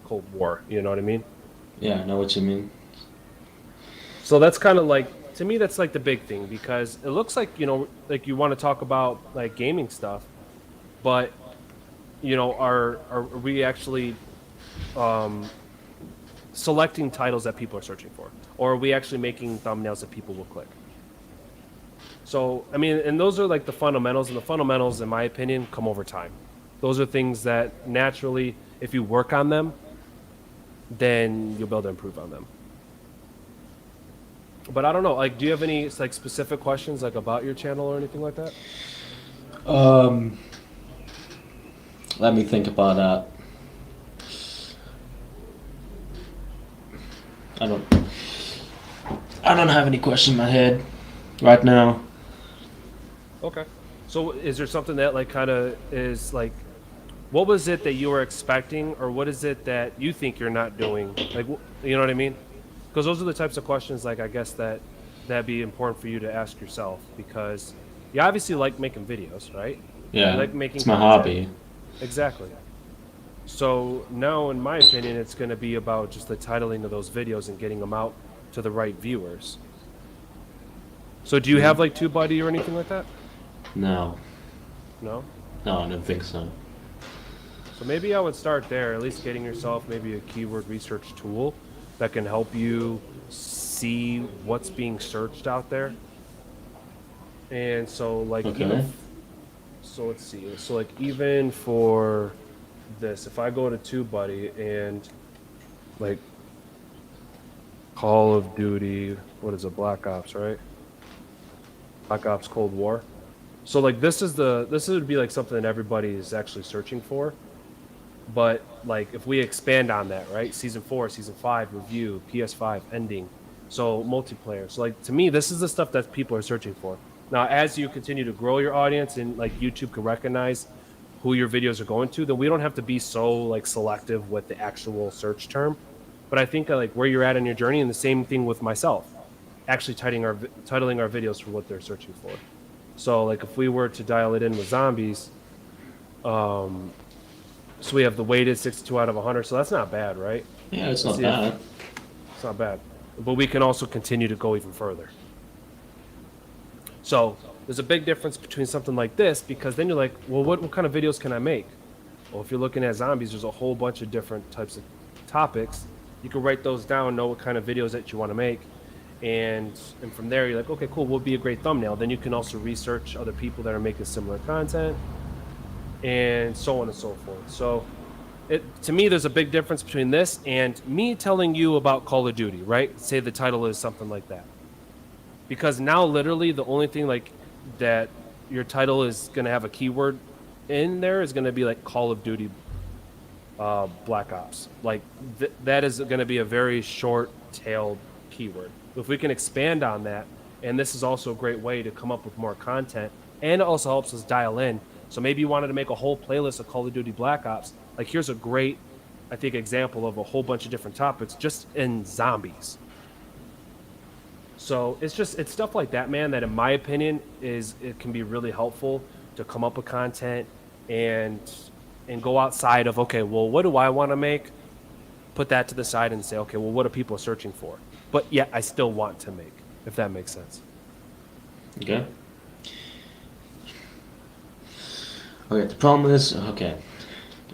Cold War? You know what I mean? Yeah, I know what you mean. So that's kind of like, to me, that's like the big thing, because it looks like, like you want to talk about like gaming stuff, but are we actually selecting titles that people are searching for, or are we actually making thumbnails that people will click? So I mean, and those are like the fundamentals, and the fundamentals, in my opinion, come over time. Those are things that naturally, if you work on them, then you'll be able to improve on them. But I don't know, like, do you have any like specific questions like about your channel or anything like that? Let me think about that. I don't have any question in my head right now. Okay. So is there something that like kind of is like, what was it that you were expecting, or what is it that you think you're not doing? Like, you know what I mean? Because those are the types of questions, like, I guess that'd be important for you to ask yourself, because you obviously like making videos, right? Yeah, you like making it's my content. hobby. Exactly. So now, in my opinion, it's going to be about just the titling of those videos and getting them out to the right viewers. So do you have like TubeBuddy or anything like that? No. No? No, I don't think so. So maybe I would start there, at least getting yourself maybe a keyword research tool that can help you see what's being searched out there. And so like, so let's see. So like, even for this, if I go to TubeBuddy and like Call of Duty, what is it, Black Ops, right? Black Ops Cold War. So like, this would be like something that everybody is actually searching for. But like, if we expand on that, right? Season 4, Season 5 review, PS5 ending, so multiplayer. So like, to me, this is the stuff that people are searching for. Now, as you continue to grow your audience and like YouTube can recognize who your videos are going to, then we don't have to be so like selective with the actual search term. But I think like where you're at in your journey, and the same thing with myself, actually titling our videos for what they're searching for. So like, if we were to dial it in with zombies, So we have the weighted 62 out of 100. So that's not bad, right? Yeah, it's Let's not see if- bad. It's not bad. But we can also continue to go even further. So there's a big difference between something like this, because then you're like, well, what kind of videos can I make? Well, if you're looking at zombies, there's a whole bunch of different types of topics. You can write those down, know what kind of videos that you want to make. And from there, you're like, okay, cool, what would be a great thumbnail? Then you can also research other people that are making similar content and so on and so forth. So to me, there's a big difference between this and me telling you about Call of Duty, right? Say the title is something like that. Because now literally the only thing like that your title is going to have a keyword in there is going to be like Call of Duty Black Ops. Like that is going to be a very short-tailed keyword. If we can expand on that, and this is also a great way to come up with more content, and it also helps us dial in. So maybe you wanted to make a whole playlist of Call of Duty Black Ops. Like here's a great, I think, example of a whole bunch of different topics just in zombies. So it's stuff like that, man, that in my opinion it can be really helpful to come up with content and go outside of, okay, well, what do I want to make? Put that to the side and say, okay, well, what are people searching for? But yet I still want to make, if that makes sense. Okay. Okay, the problem is, okay,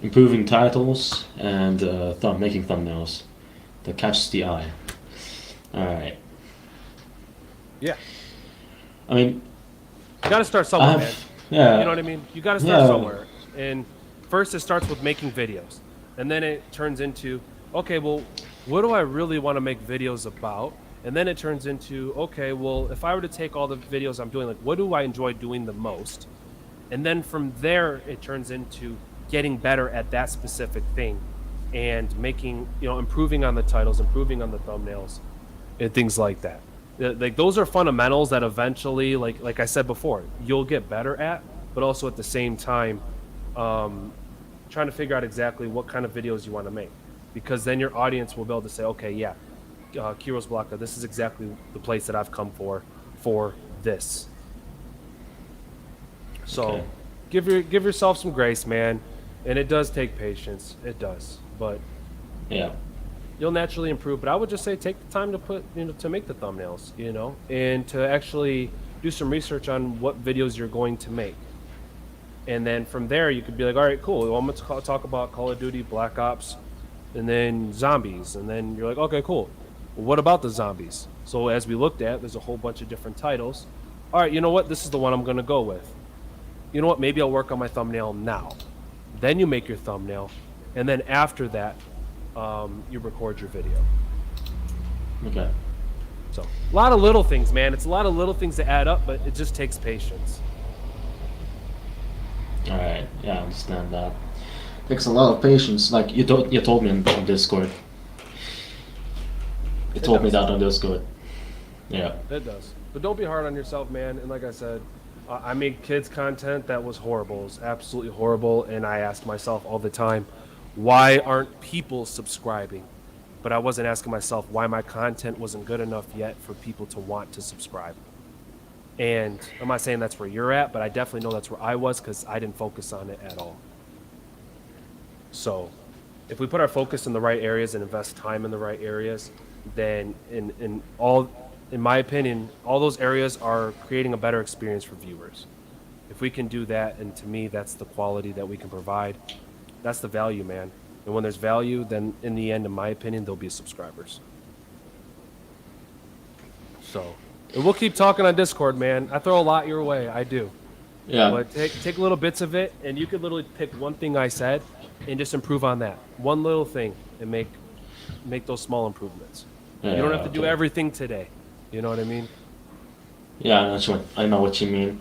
improving titles and making thumbnails that catches the eye. Alright. Yeah. I mean, you got to start somewhere, man. Yeah. You know what I mean? You got to start somewhere. And first it starts with making videos. And then it turns into, okay, well, what do I really want to make videos about? And then it turns into, okay, well, if I were to take all the videos I'm doing, like, what do I enjoy doing the most? And then from there, it turns into getting better at that specific thing and making, improving on the titles, improving on the thumbnails, and things like that. Like those are fundamentals that eventually, like I said before, you'll get better at, but also at the same time, trying to figure out exactly what kind of videos you want to make, because then your audience will be able to say, okay, yeah, Kiros Blaka, this is exactly the place that I've come for this. So Okay. give yourself some grace, man, and it does take patience. It does, but yeah. you'll naturally improve. But I would just say take the time to put, to make the thumbnails, and to actually do some research on what videos you're going to make. And then from there, you could be like, all right, cool. Well, I'm going to talk about Call of Duty, Black Ops, and then zombies. And then you're like, okay, cool. Well, what about the zombies? So as we looked at, there's a whole bunch of different titles. All right, you know what? This is the one I'm going to go with. You know what? Maybe I'll work on my thumbnail now. Then you make your thumbnail. And then after that, you record your video. Okay. So a lot of little things, man. It's a lot of little things that add up, but it just takes patience. Alright, yeah, I understand that. Takes a lot of patience. Like you told me on Discord. You told me that on Discord. Yeah. It does. But don't be hard on yourself, man. And like I said, I made kids content that was horrible. It was absolutely horrible. And I asked myself all the time, why aren't people subscribing? But I wasn't asking myself why my content wasn't good enough yet for people to want to subscribe. And I'm not saying that's where you're at, but I definitely know that's where I was, because I didn't focus on it at all. So if we put our focus in the right areas and invest time in the right areas, then in my opinion, all those areas are creating a better experience for viewers. If we can do that, and to me, that's the quality that we can provide. That's the value, man. And when there's value, then in the end, in my opinion, there'll be subscribers. So, and we'll keep talking on Discord, man. I throw a lot your way. I do. Yeah. But take little bits of it, and you could literally pick one thing I said and just improve on that. One little thing, and make those small improvements. Yeah, you don't have to do okay. everything today. You know what I mean? Yeah, I know what you mean.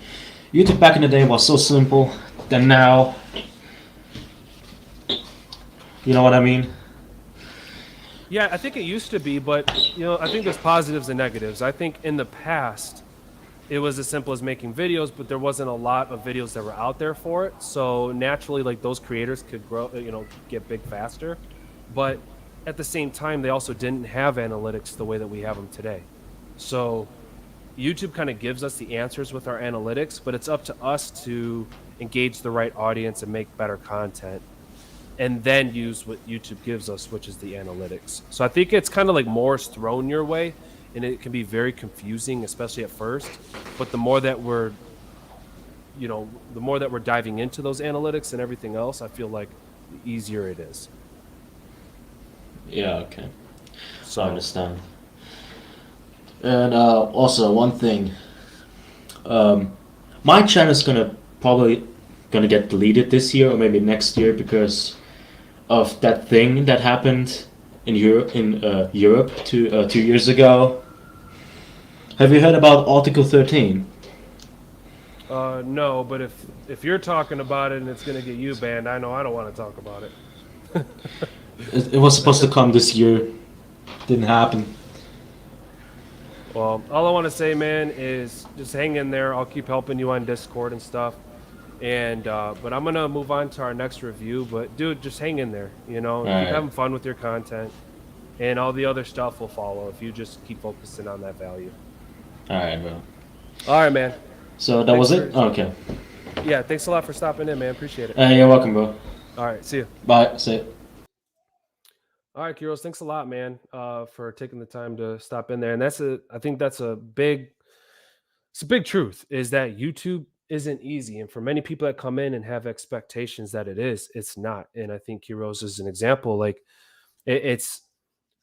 YouTube back in the day was so simple. Then now, you know what I mean? Yeah, I think it used to be, but I think there's positives and negatives. I think in the past, it was as simple as making videos, but there wasn't a lot of videos that were out there for it. So naturally, like those creators could grow, get big faster. But at the same time, they also didn't have analytics the way that we have them today. So YouTube kind of gives us the answers with our analytics, but it's up to us to engage the right audience and make better content. and then use what YouTube gives us, which is the analytics. So I think it's kind of like more is thrown your way, and it can be very confusing, especially at first. But the more that we're, the more that we're diving into those analytics and everything else, I feel like the easier it is. Yeah, okay. So I understand. And also one thing, my channel is probably gonna get deleted this year or maybe next year because of that thing that happened in Europe 2 years ago. Have you heard about Article 13? No, but if you're talking about it and it's gonna get you banned, I know I don't want to talk about it. It was supposed to come this year. Didn't happen. Well, all I want to say, man, is just hang in there. I'll keep helping you on Discord and stuff. And but I'm gonna move on to our next review. But dude, just hang in there. Keep right. having fun with your content, and all the other stuff will follow if you just keep focusing on that value. All right, bro. All right, man. So that was it? Okay. Yeah, thanks a lot for stopping in, man. Appreciate it. You're welcome, bro. All right, see you. Bye. See you. All right, Kiros, thanks a lot, man, for taking the time to stop in there. And I think that's a big truth, is that YouTube isn't easy. And for many people that come in and have expectations that it's not. And I think Kiros is an example. Like it's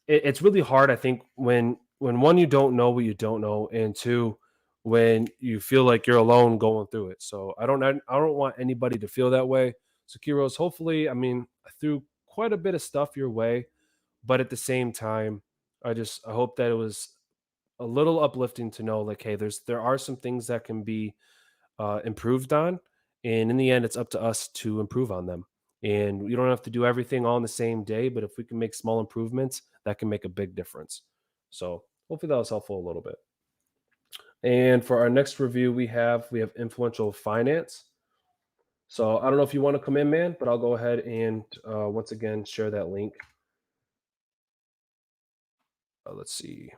really hard, I think, when one, you don't know what you don't know, and two, when you feel like you're alone going through it. So I don't want anybody to feel that way. So Kiros, hopefully, I threw quite a bit of stuff your way, but at the same time, I hope that it was a little uplifting to know, like, hey, there are some things that can be improved on, and in the end, it's up to us to improve on them. And we don't have to do everything all in the same day, but if we can make small improvements, that can make a big difference. So hopefully that was helpful a little bit. And for our next review, we have influential finance. So I don't know if you want to come in, man, but I'll go ahead and once again share that link. Let's see.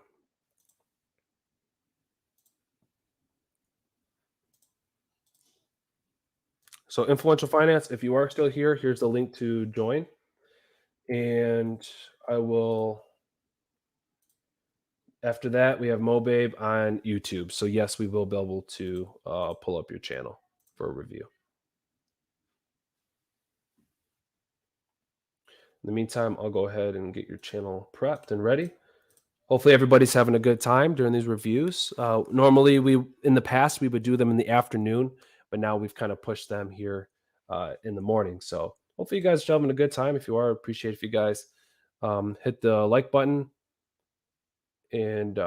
So influential finance, if you are still here, here's the link to join. And I will, after that, we have Mobabe on YouTube. So yes, we will be able to pull up your channel for a review. In the meantime, I'll go ahead and get your channel prepped and ready. Hopefully everybody's having a good time during these reviews. Normally, in the past, we would do them in the afternoon, but now we've kind of pushed them here in the morning. So hopefully you guys are having a good time. If you are, I appreciate if you guys hit the like button. And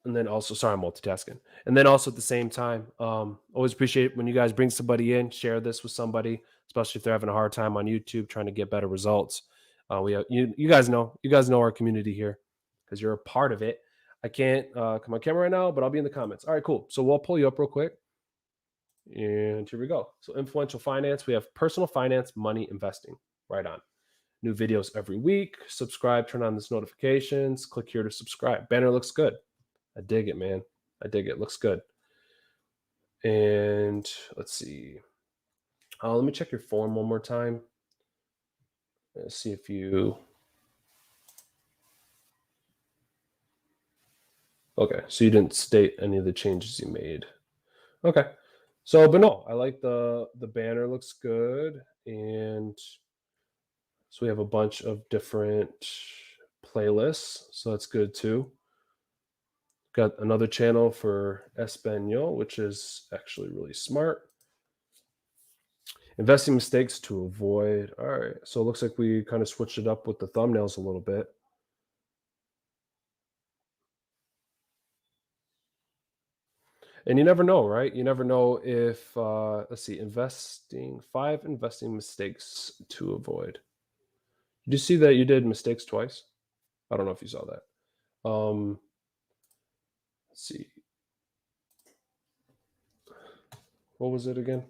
then also, sorry, I'm multitasking. And then also at the same time, always appreciate when you guys bring somebody in, share this with somebody, especially if they're having a hard time on YouTube trying to get better results. We have, you guys know our community here because you're a part of it. I can't come on camera right now, but I'll be in the comments. All right, cool. So we'll pull you up real quick. And here we go. So influential finance, we have personal finance, money, investing. Right on. New videos every week. Subscribe, turn on those notifications. Click here to subscribe. Banner looks good. I dig it, man. I dig it. Looks good. And let's see. Let me check your form one more time. Let's see if you... Okay, so you didn't state any of the changes you made. Okay. So, but no, I like the banner looks good. And so we have a bunch of different playlists. So that's good too. Got another channel for Espanol, which is actually really smart. Investing mistakes to avoid. All right. So it looks like we kind of switched it up with the thumbnails a little bit. And you never know, right? You never know if, let's see, 5 investing mistakes to avoid. Did you see that you did mistakes twice? I don't know if you saw that. Let's see. What was it again?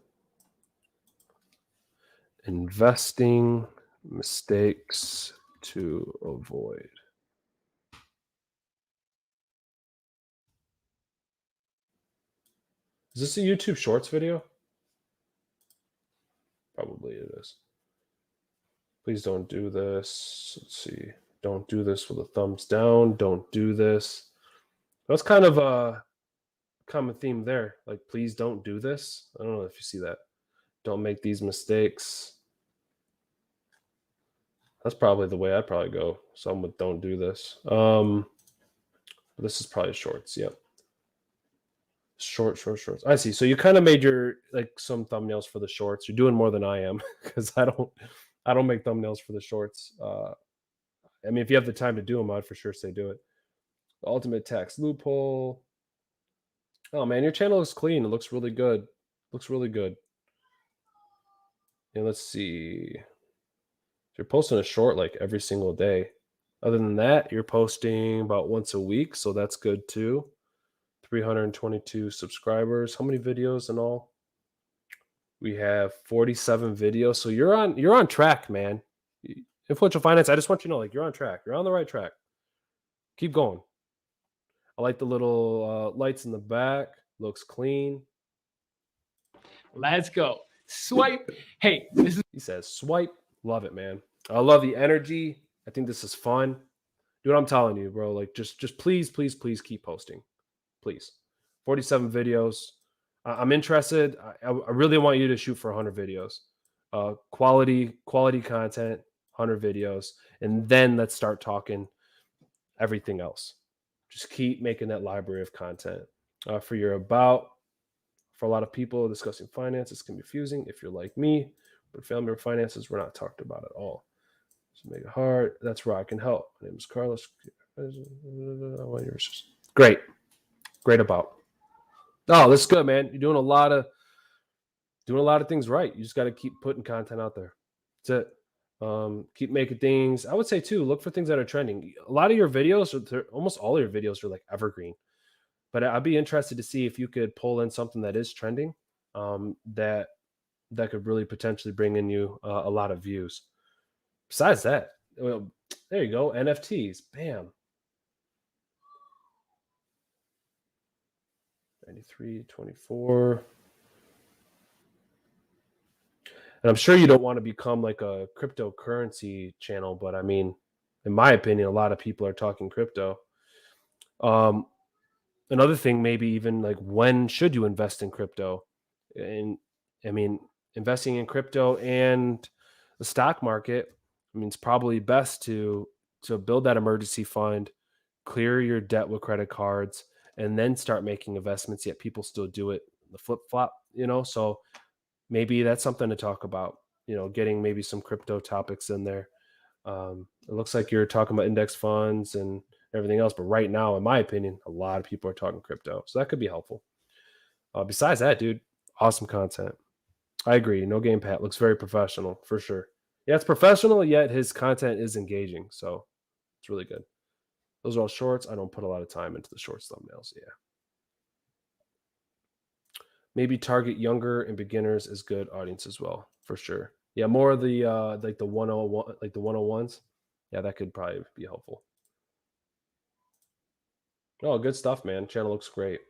Investing mistakes to avoid. Is this a YouTube Shorts video? Probably it is. Please don't do this. Let's see. Don't do this with a thumbs down. Don't do this. That's kind of a common theme there. Like, please don't do this. I don't know if you see that. Don't make these mistakes. That's probably the way I'd probably go. Some with don't do this. This is probably shorts. Yep. Shorts. I see. So you kind of made your like some thumbnails for the shorts. You're doing more than I am because I don't make thumbnails for the shorts. I mean, if you have the time to do them, I'd for sure say do it. Ultimate tax loophole. Oh man, your channel looks clean. It looks really good. Looks really good. And let's see. You're posting a short like every single day. Other than that, you're posting about once a week, so that's good too. 322 subscribers. How many videos in all? We have 47 videos. So you're on track, man. Influential Finance, I just want you to know, like, you're on track. You're on the right track. Keep going. I like the little lights in the back. Looks clean. Let's go. Swipe. Hey, this is. He says swipe. Love it, man. I love the energy. I think this is fun. Dude, I'm telling you, bro. Like, just please keep posting. Please. 47 videos. I'm interested. I really want you to shoot for 100 videos. Quality content, 100 videos. And then let's start talking everything else. Just keep making that library of content. For your about, for a lot of people, discussing finances can be confusing if you're like me, but family or finances we're not talked about at all. So make it hard. That's where I can help. My name is Carlos. Great about. Oh, that's good, man. You're doing a lot of things right. You just got to keep putting content out there. That's it. Keep making things. I would say too, look for things that are trending. A lot of your videos, almost all of your videos are like evergreen. But I'd be interested to see if you could pull in something that is trending, that could really potentially bring in you a lot of views. Besides that, well, there you go. NFTs. Bam. 93, 24. And I'm sure you don't want to become like a cryptocurrency channel, but I mean, in my opinion, a lot of people are talking crypto. Another thing, maybe even like, when should you invest in crypto? And I mean, investing in crypto and the stock market, I mean, it's probably best to build that emergency fund, clear your debt with credit cards, and then start making investments. Yet people still do it the flip flop, so maybe that's something to talk about, getting maybe some crypto topics in there. It looks like you're talking about index funds and everything else, but right now, in my opinion, a lot of people are talking crypto, so that could be helpful. Besides that, dude, awesome content. I agree. No Game Pat looks very professional for sure. Yeah, it's professional, yet his content is engaging, so it's really good. Those are all shorts. I don't put a lot of time into the shorts thumbnails. Yeah. Maybe target younger and beginners as good audience as well, for sure. Yeah, more of the like the 101, like the 101s. Yeah, that could probably be helpful. Oh, good stuff, man. Channel looks great.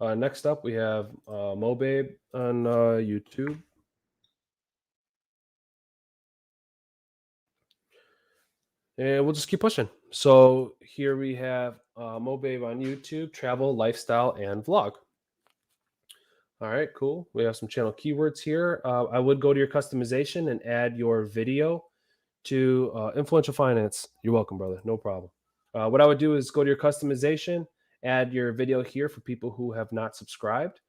Next up, we have Mobabe on YouTube. And we'll just keep pushing. So here we have Mobabe on YouTube, travel, lifestyle, and vlog. All right, cool. We have some channel keywords here. I would go to your customization and add your video to Influential Finance. You're welcome, brother. No problem. What I would do is go to your customization, add your video here for people who have not subscribed.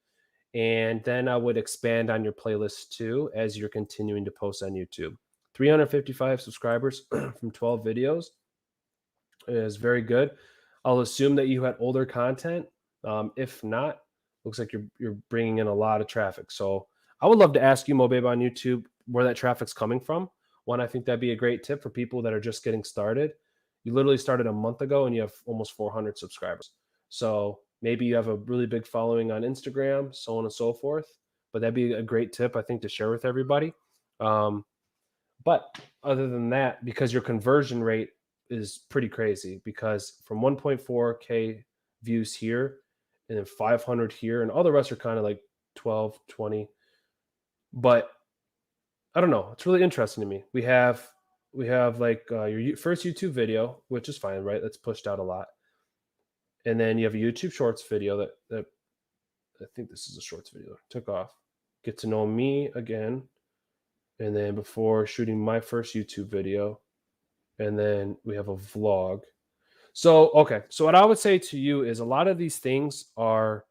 And then I would expand on your playlist too as you're continuing to post on YouTube. 355 subscribers from 12 videos is very good. I'll assume that you had older content. If not, looks like you're bringing in a lot of traffic. So I would love to ask you, Mobabe, on YouTube, where that traffic's coming from. One, I think that'd be a great tip for people that are just getting started. You literally started a month ago and you have almost 400 subscribers. So maybe you have a really big following on Instagram, so on and so forth. But that'd be a great tip, I think, to share with everybody. But other than that, because your conversion rate is pretty crazy, because from 1.4K views here and then 500 here, and all the rest are kind of like 12, 20. But I don't know. It's really interesting to me. We have like your first YouTube video, which is fine, right? That's pushed out a lot. And then you have a YouTube Shorts video that I think this is a Shorts video, took off. Get to know me again. And then before shooting my first YouTube video. And then we have a vlog. So, okay. So what I would say to you is a lot of these things are,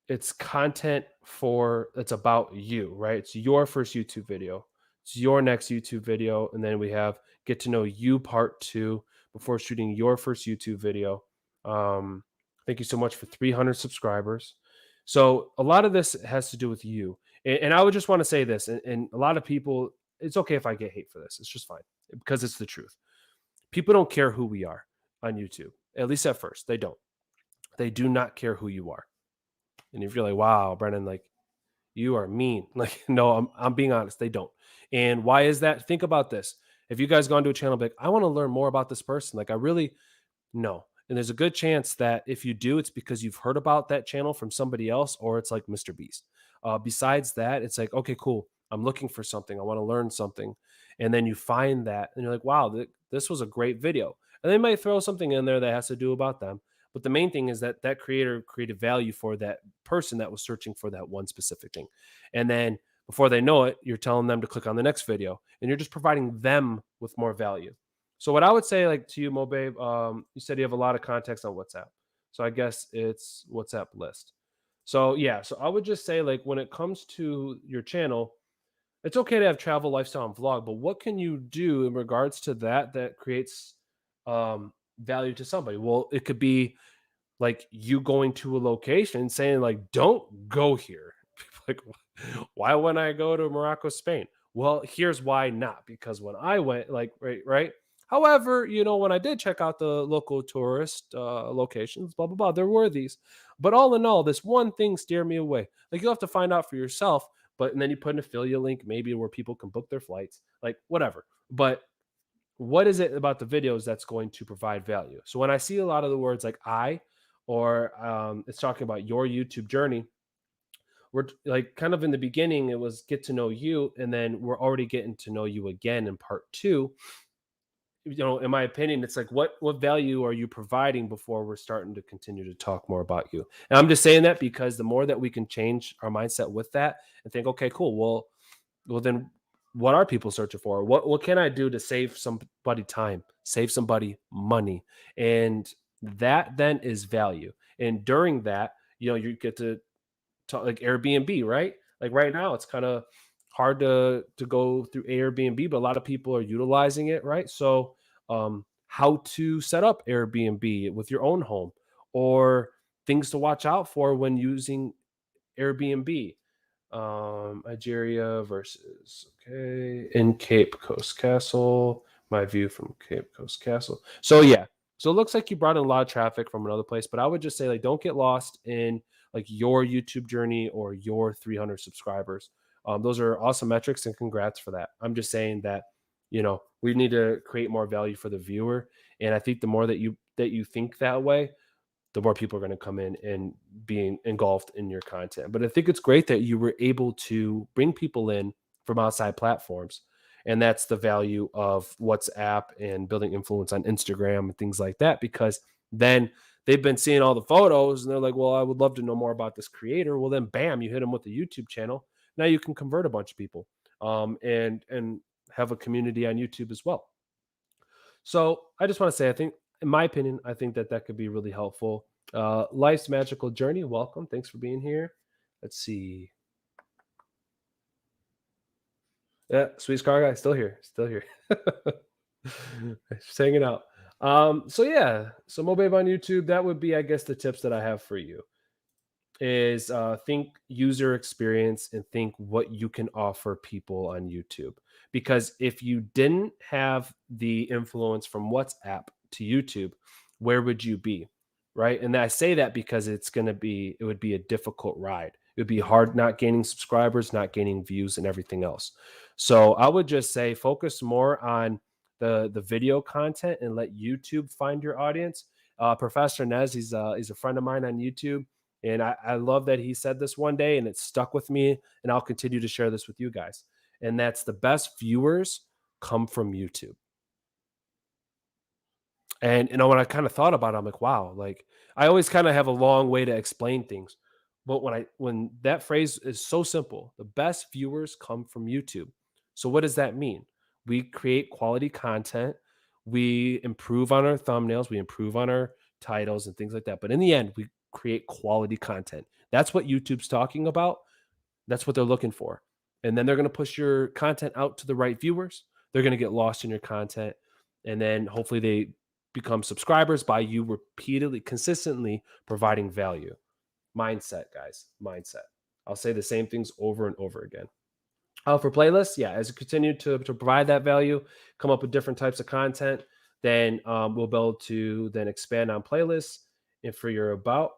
it's content it's about you, right? It's your first YouTube video. It's your next YouTube video. And then we have get to know you part 2 before shooting your first YouTube video. Thank you so much for 300 subscribers. So a lot of this has to do with you. And I would just want to say this, and a lot of people, it's okay if I get hate for this. It's just fine because it's the truth. People don't care who we are on YouTube, at least at first. They don't. They do not care who you are. And if you're like, wow, Brennan, like you are mean. Like, no, I'm being honest. They don't. And why is that? Think about this. If you guys go onto a channel, like, I want to learn more about this person. Like, I really, no. And there's a good chance that if you do, it's because you've heard about that channel from somebody else, or it's like Mr. Beast. Besides that, it's like, okay, cool. I'm looking for something. I want to learn something. And then you find that and you're like, wow, this was a great video. And they might throw something in there that has to do about them. But the main thing is that that creator created value for that person that was searching for that one specific thing. And then before they know it, you're telling them to click on the next video and you're just providing them with more value. So what I would say, like to you, Mo Babe, you said you have a lot of context on WhatsApp. So I guess it's WhatsApp list. So yeah, so I would just say, like, when it comes to your channel, it's okay to have travel, lifestyle, and vlog, but what can you do in regards to that creates value to somebody? Well, it could be like you going to a location saying, like, don't go here. Like, why wouldn't I go to Morocco, Spain? Well, here's why not. Because when I went, like, right. However, when I did check out the local tourist locations, blah, blah, blah, there were these. But all in all, this one thing steered me away. Like, you'll have to find out for yourself. And then you put an affiliate link, maybe where people can book their flights, like whatever. But what is it about the videos that's going to provide value? So when I see a lot of the words like or it's talking about your YouTube journey, we're like kind of in the beginning, it was get to know you. And then we're already getting to know you again in part 2. In my opinion, it's like, what value are you providing before we're starting to continue to talk more about you? And I'm just saying that because the more that we can change our mindset with that and think, okay, cool. Well, then what are people searching for? What can I do to save somebody time, save somebody money? And that then is value. And during that, you get to talk like Airbnb, right? Like right now, it's kind of hard to go through Airbnb, but a lot of people are utilizing it, right? So how to set up Airbnb with your own home, or things to watch out for when using Airbnb. Nigeria versus in Cape Coast Castle. My view from Cape Coast Castle. So yeah, so it looks like you brought in a lot of traffic from another place, but I would just say, like, don't get lost in like your YouTube journey or your 300 subscribers. Those are awesome metrics, and congrats for that. I'm just saying that we need to create more value for the viewer, and I think the more that you think that way, the more people are going to come in and being engulfed in your content. But I think it's great that you were able to bring people in from outside platforms. And that's the value of WhatsApp and building influence on Instagram and things like that, because then they've been seeing all the photos and they're like, well, I would love to know more about this creator. Well, then bam, you hit them with the YouTube channel. Now you can convert a bunch of people and have a community on YouTube as well. So I just want to say, I think, in my opinion, I think that could be really helpful. Life's Magical Journey, welcome. Thanks for being here. Let's see. Yeah, Sweet Car Guy, still here. Just hanging out. So yeah, so Mo Babe on YouTube, that would be, I guess, the tips that I have for you is think user experience and think what you can offer people on YouTube. Because if you didn't have the influence from WhatsApp to YouTube, where would you be? Right. And I say that because it would be a difficult ride. It would be hard not gaining subscribers, not gaining views, and everything else. So I would just say focus more on the video content and let YouTube find your audience. Professor Nez, he's a friend of mine on YouTube. And I love that he said this one day, and it stuck with me, and I'll continue to share this with you guys. And that's the best viewers come from YouTube. And when I kind of thought about it, I'm like, wow, like I always kind of have a long way to explain things. But when that phrase is so simple, the best viewers come from YouTube. So what does that mean? We create quality content, we improve on our thumbnails, we improve on our titles and things like that. But in the end, we create quality content. That's what YouTube's talking about. That's what they're looking for. And then they're going to push your content out to the right viewers. They're going to get lost in your content. And then hopefully they become subscribers by you repeatedly, consistently providing value. Mindset, guys, mindset. I'll say the same things over and over again. For playlists, yeah, as you continue to provide that value, come up with different types of content, then we'll be able to then expand on playlists. And for your about,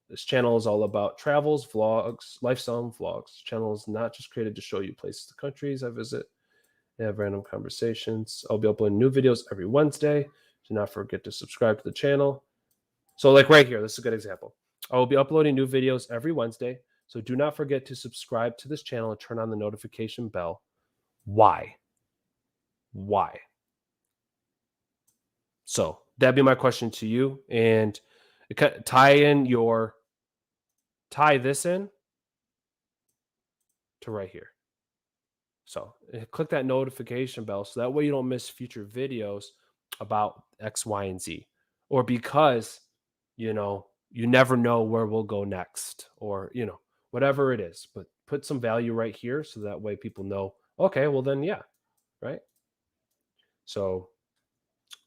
this channel is all about travels, vlogs, lifestyle vlogs. Channel is not just created to show you places, the countries I visit. They have random conversations. I'll be uploading new videos every Wednesday. Do not forget to subscribe to the channel. So like right here, this is a good example. I will be uploading new videos every Wednesday. So do not forget to subscribe to this channel and turn on the notification bell. Why? Why? So that'd be my question to you. And tie this in to right here. So click that notification bell so that way you don't miss future videos about X, Y, and Z. Or because, you never know where we'll go next, or, whatever it is. But put some value right here so that way people know, okay, well then, yeah, right? So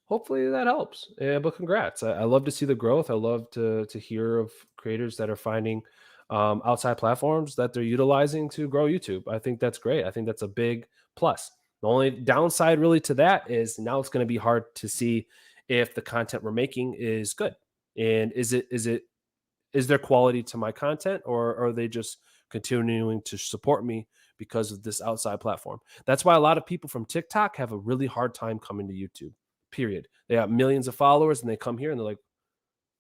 hopefully that helps. Yeah, but congrats. I love to see the growth. I love to hear of creators that are finding outside platforms that they're utilizing to grow YouTube. I think that's great. I think that's a big plus. The only downside really to that is now it's going to be hard to see if the content we're making is good. And is there quality to my content, or are they just continuing to support me because of this outside platform? That's why a lot of people from TikTok have a really hard time coming to YouTube, period. They have millions of followers and they come here and they're like,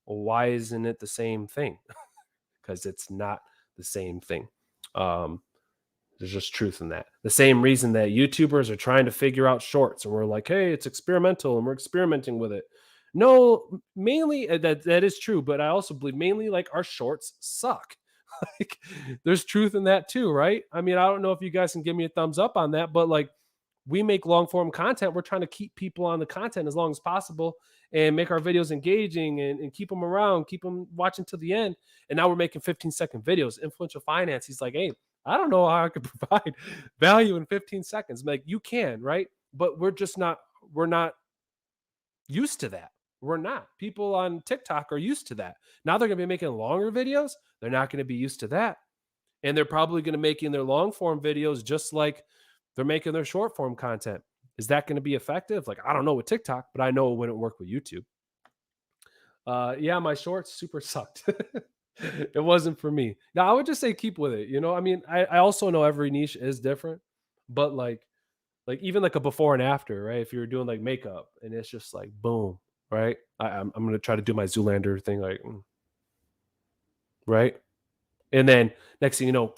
well, why isn't it the same thing? Because it's not the same thing. There's just truth in that. The same reason that YouTubers are trying to figure out shorts and we're like, hey, it's experimental and we're experimenting with it. No, mainly that is true, but I also believe mainly like our shorts suck. Like there's truth in that too, right? I mean, I don't know if you guys can give me a thumbs up on that, but like we make long form content. We're trying to keep people on the content as long as possible and make our videos engaging and keep them around, keep them watching to the end. And now we're making 15-second videos. Influential Finance, he's like, hey, I don't know how I could provide value in 15 seconds. I'm like, you can, right? But we're not used to that. We're not. People on TikTok are used to that. Now they're going to be making longer videos. They're not going to be used to that. And they're probably going to make in their long form videos just like they're making their short form content. Is that going to be effective? Like, I don't know with TikTok, but I know it wouldn't work with YouTube. Yeah, my shorts super sucked. It wasn't for me. Now, I would just say keep with it. I mean, I also know every niche is different, but like even like a before and after, right? If you're doing like makeup and it's just like boom, right? I'm going to try to do my Zoolander thing, like, right? And then next thing you know,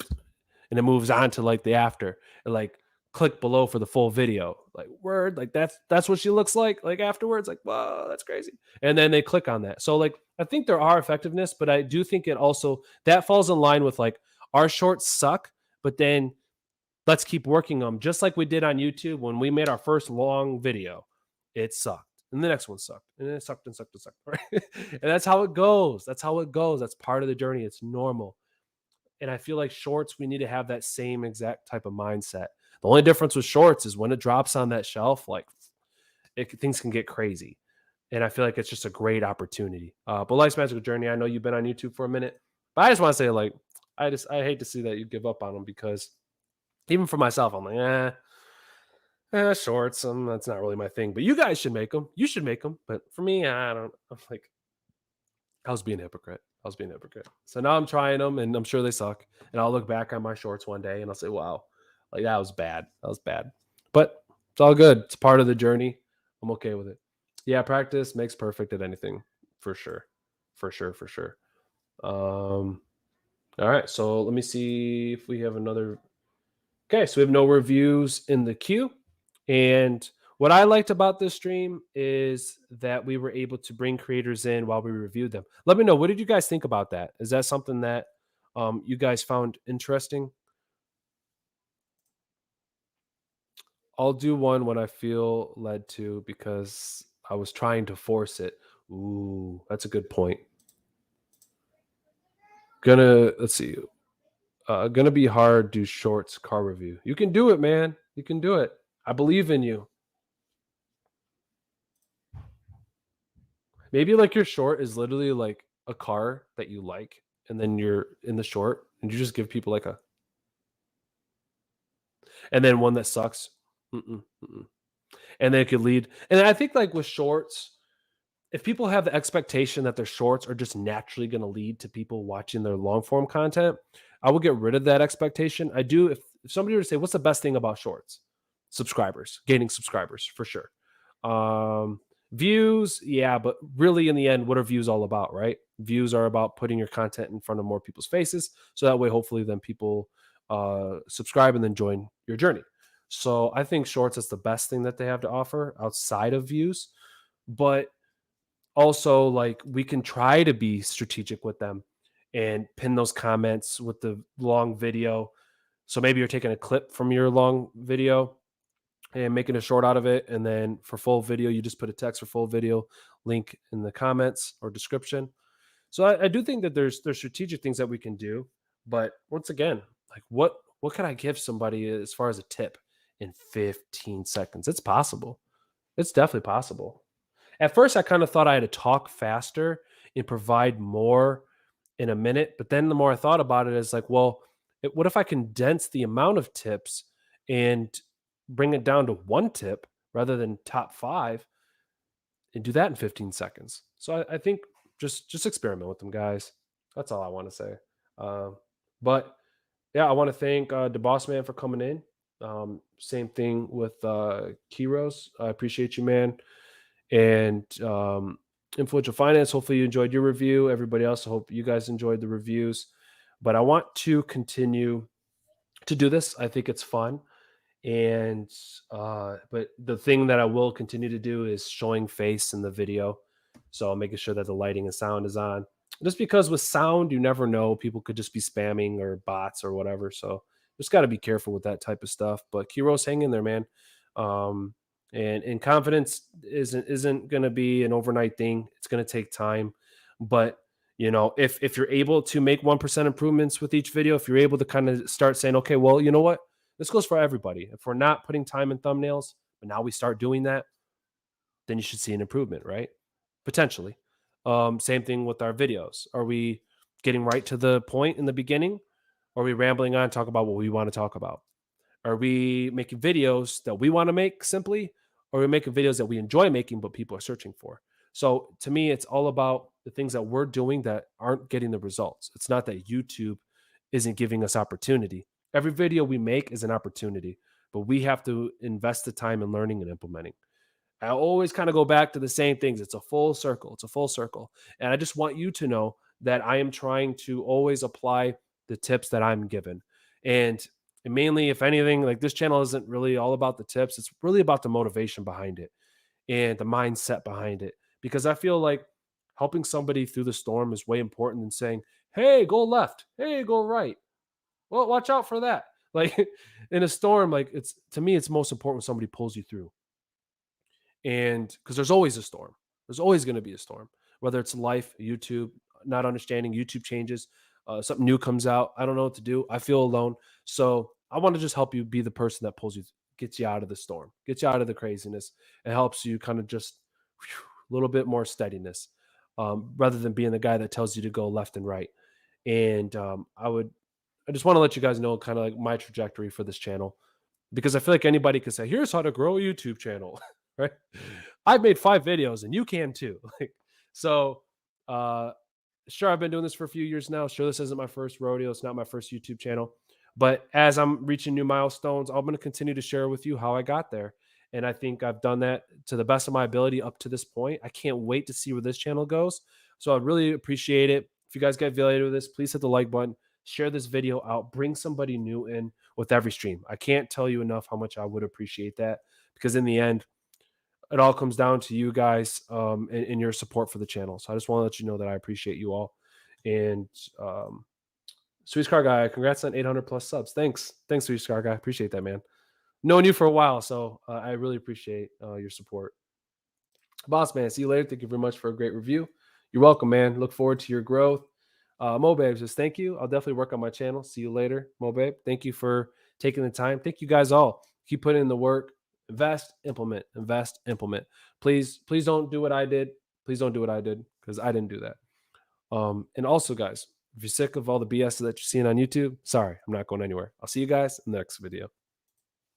and it moves on to like the after, and like click below for the full video, like word, like that's what she looks like afterwards, like, whoa, that's crazy. And then they click on that. So like I think there are effectiveness, but I do think it also that falls in line with like our shorts suck, but then let's keep working them just like we did on YouTube when we made our first long video. It sucked. And the next one sucked. And then it sucked and sucked and sucked. Right? And that's how it goes. That's how it goes. That's part of the journey. It's normal. And I feel like shorts, we need to have that same exact type of mindset. The only difference with shorts is when it drops on that shelf, like things can get crazy. And I feel like it's just a great opportunity. But Life's Magical Journey, I know you've been on YouTube for a minute, but I just want to say, like, I hate to see that you give up on them, because even for myself, I'm like, shorts, that's not really my thing. But you guys should make them. You should make them. But for me, I'm like, I was being a hypocrite. So now I'm trying them, and I'm sure they suck. And I'll look back on my shorts one day, and I'll say, wow, like that was bad. But it's all good. It's part of the journey. I'm okay with it. Yeah, practice makes perfect at anything, for sure. For sure, for sure. All right, so let me see if we have another. Okay, so we have no reviews in the queue. And what I liked about this stream is that we were able to bring creators in while we reviewed them. Let me know, what did you guys think about that? Is that something that you guys found interesting? I'll do one when I feel led to because I was trying to force it. Ooh, that's a good point. Let's see. Gonna be hard, do shorts car review. You can do it, man. You can do it. I believe in you. Maybe like your short is literally like a car that you like, and then you're in the short and you just give people like a, and then one that sucks. And then it could lead. And I think like with shorts, if people have the expectation that their shorts are just naturally going to lead to people watching their long form content, I will get rid of that expectation. I do. If somebody were to say, what's the best thing about shorts? Subscribers, gaining subscribers for sure. Views, yeah, but really in the end, what are views all about, right? Views are about putting your content in front of more people's faces. So that way, hopefully then people subscribe and then join your journey. So I think shorts is the best thing that they have to offer outside of views. But also, like, we can try to be strategic with them and pin those comments with the long video. So maybe you're taking a clip from your long video and making a short out of it. And then for full video, you just put a text for full video link in the comments or description. So I do think that there's strategic things that we can do. But once again, like what can I give somebody as far as a tip in 15 seconds? It's possible. It's definitely possible. At first, I kind of thought I had to talk faster and provide more in a minute. But then the more I thought about it, it's like, well, what if I condense the amount of tips and bring it down to one tip rather than top 5 and do that in 15 seconds? So I think just experiment with them, guys. That's all I want to say. But yeah, I want to thank the boss man for coming in. Same thing with Kiros. I appreciate you, man. And Influential Finance, hopefully you enjoyed your review. Everybody else, I hope you guys enjoyed the reviews. But I want to continue to do this. I think it's fun. And but the thing that I will continue to do is showing face in the video. So I'm making sure that the lighting and sound is on. Just because with sound, you never know. People could just be spamming or bots or whatever. So just got to be careful with that type of stuff. But Kiros, hang in there, man. And confidence isn't going to be an overnight thing. It's going to take time. But, you know, if you're able to make 1% improvements with each video, if you're able to kind of start saying, okay, well, you know what? This goes for everybody. If we're not putting time in thumbnails, but now we start doing that, then you should see an improvement, right? Potentially. Same thing with our videos. Are we getting right to the point in the beginning? Or are we rambling on, talk about what we want to talk about? Are we making videos that we want to make simply? Or are we making videos that we enjoy making, but people are searching for? So to me, it's all about the things that we're doing that aren't getting the results. It's not that YouTube isn't giving us opportunity. Every video we make is an opportunity, but we have to invest the time in learning and implementing. I always kind of go back to the same things. It's a full circle. It's a full circle. And I just want you to know that I am trying to always apply the tips that I'm given. And mainly, if anything, like this channel isn't really all about the tips. It's really about the motivation behind it and the mindset behind it. Because I feel like helping somebody through the storm is way important than saying, hey, go left. Hey, go right. Well, watch out for that. Like in a storm, like to me, it's most important when somebody pulls you through. And because there's always a storm. There's always going to be a storm, whether it's life, YouTube, not understanding, YouTube changes, something new comes out. I don't know what to do. I feel alone. So I want to just help you be the person that pulls you, gets you out of the storm, gets you out of the craziness, and helps you kind of just a little bit more steadiness rather than being the guy that tells you to go left and right. And I just want to let you guys know kind of like my trajectory for this channel, because I feel like anybody could say, here's how to grow a YouTube channel, right? I've made 5 videos and you can too. So sure, I've been doing this for a few years now. Sure, this isn't my first rodeo. It's not my first YouTube channel. But as I'm reaching new milestones, I'm going to continue to share with you how I got there. And I think I've done that to the best of my ability up to this point. I can't wait to see where this channel goes. So I'd really appreciate it. If you guys get value with this, please hit the like button, share this video out, bring somebody new in with every stream. I can't tell you enough how much I would appreciate that, because in the end, it all comes down to you guys and your support for the channel. So I just want to let you know that I appreciate you all. And Sweet Car Guy, congrats on 800 plus subs. Thanks, Sweet Car Guy. Appreciate that, man. Known you for a while, so I really appreciate your support. Boss Man, see you later. Thank you very much for a great review. You're welcome, man. Look forward to your growth. Mobabe says, thank you. I'll definitely work on my channel. See you later, Mobabe. Thank you for taking the time. Thank you guys all. Keep putting in the work. Invest, implement, invest, implement. Please don't do what I did. Please don't do what I did, because I didn't do that. And also, guys, if you're sick of all the BS that you're seeing on YouTube, sorry, I'm not going anywhere. I'll see you guys in the next video.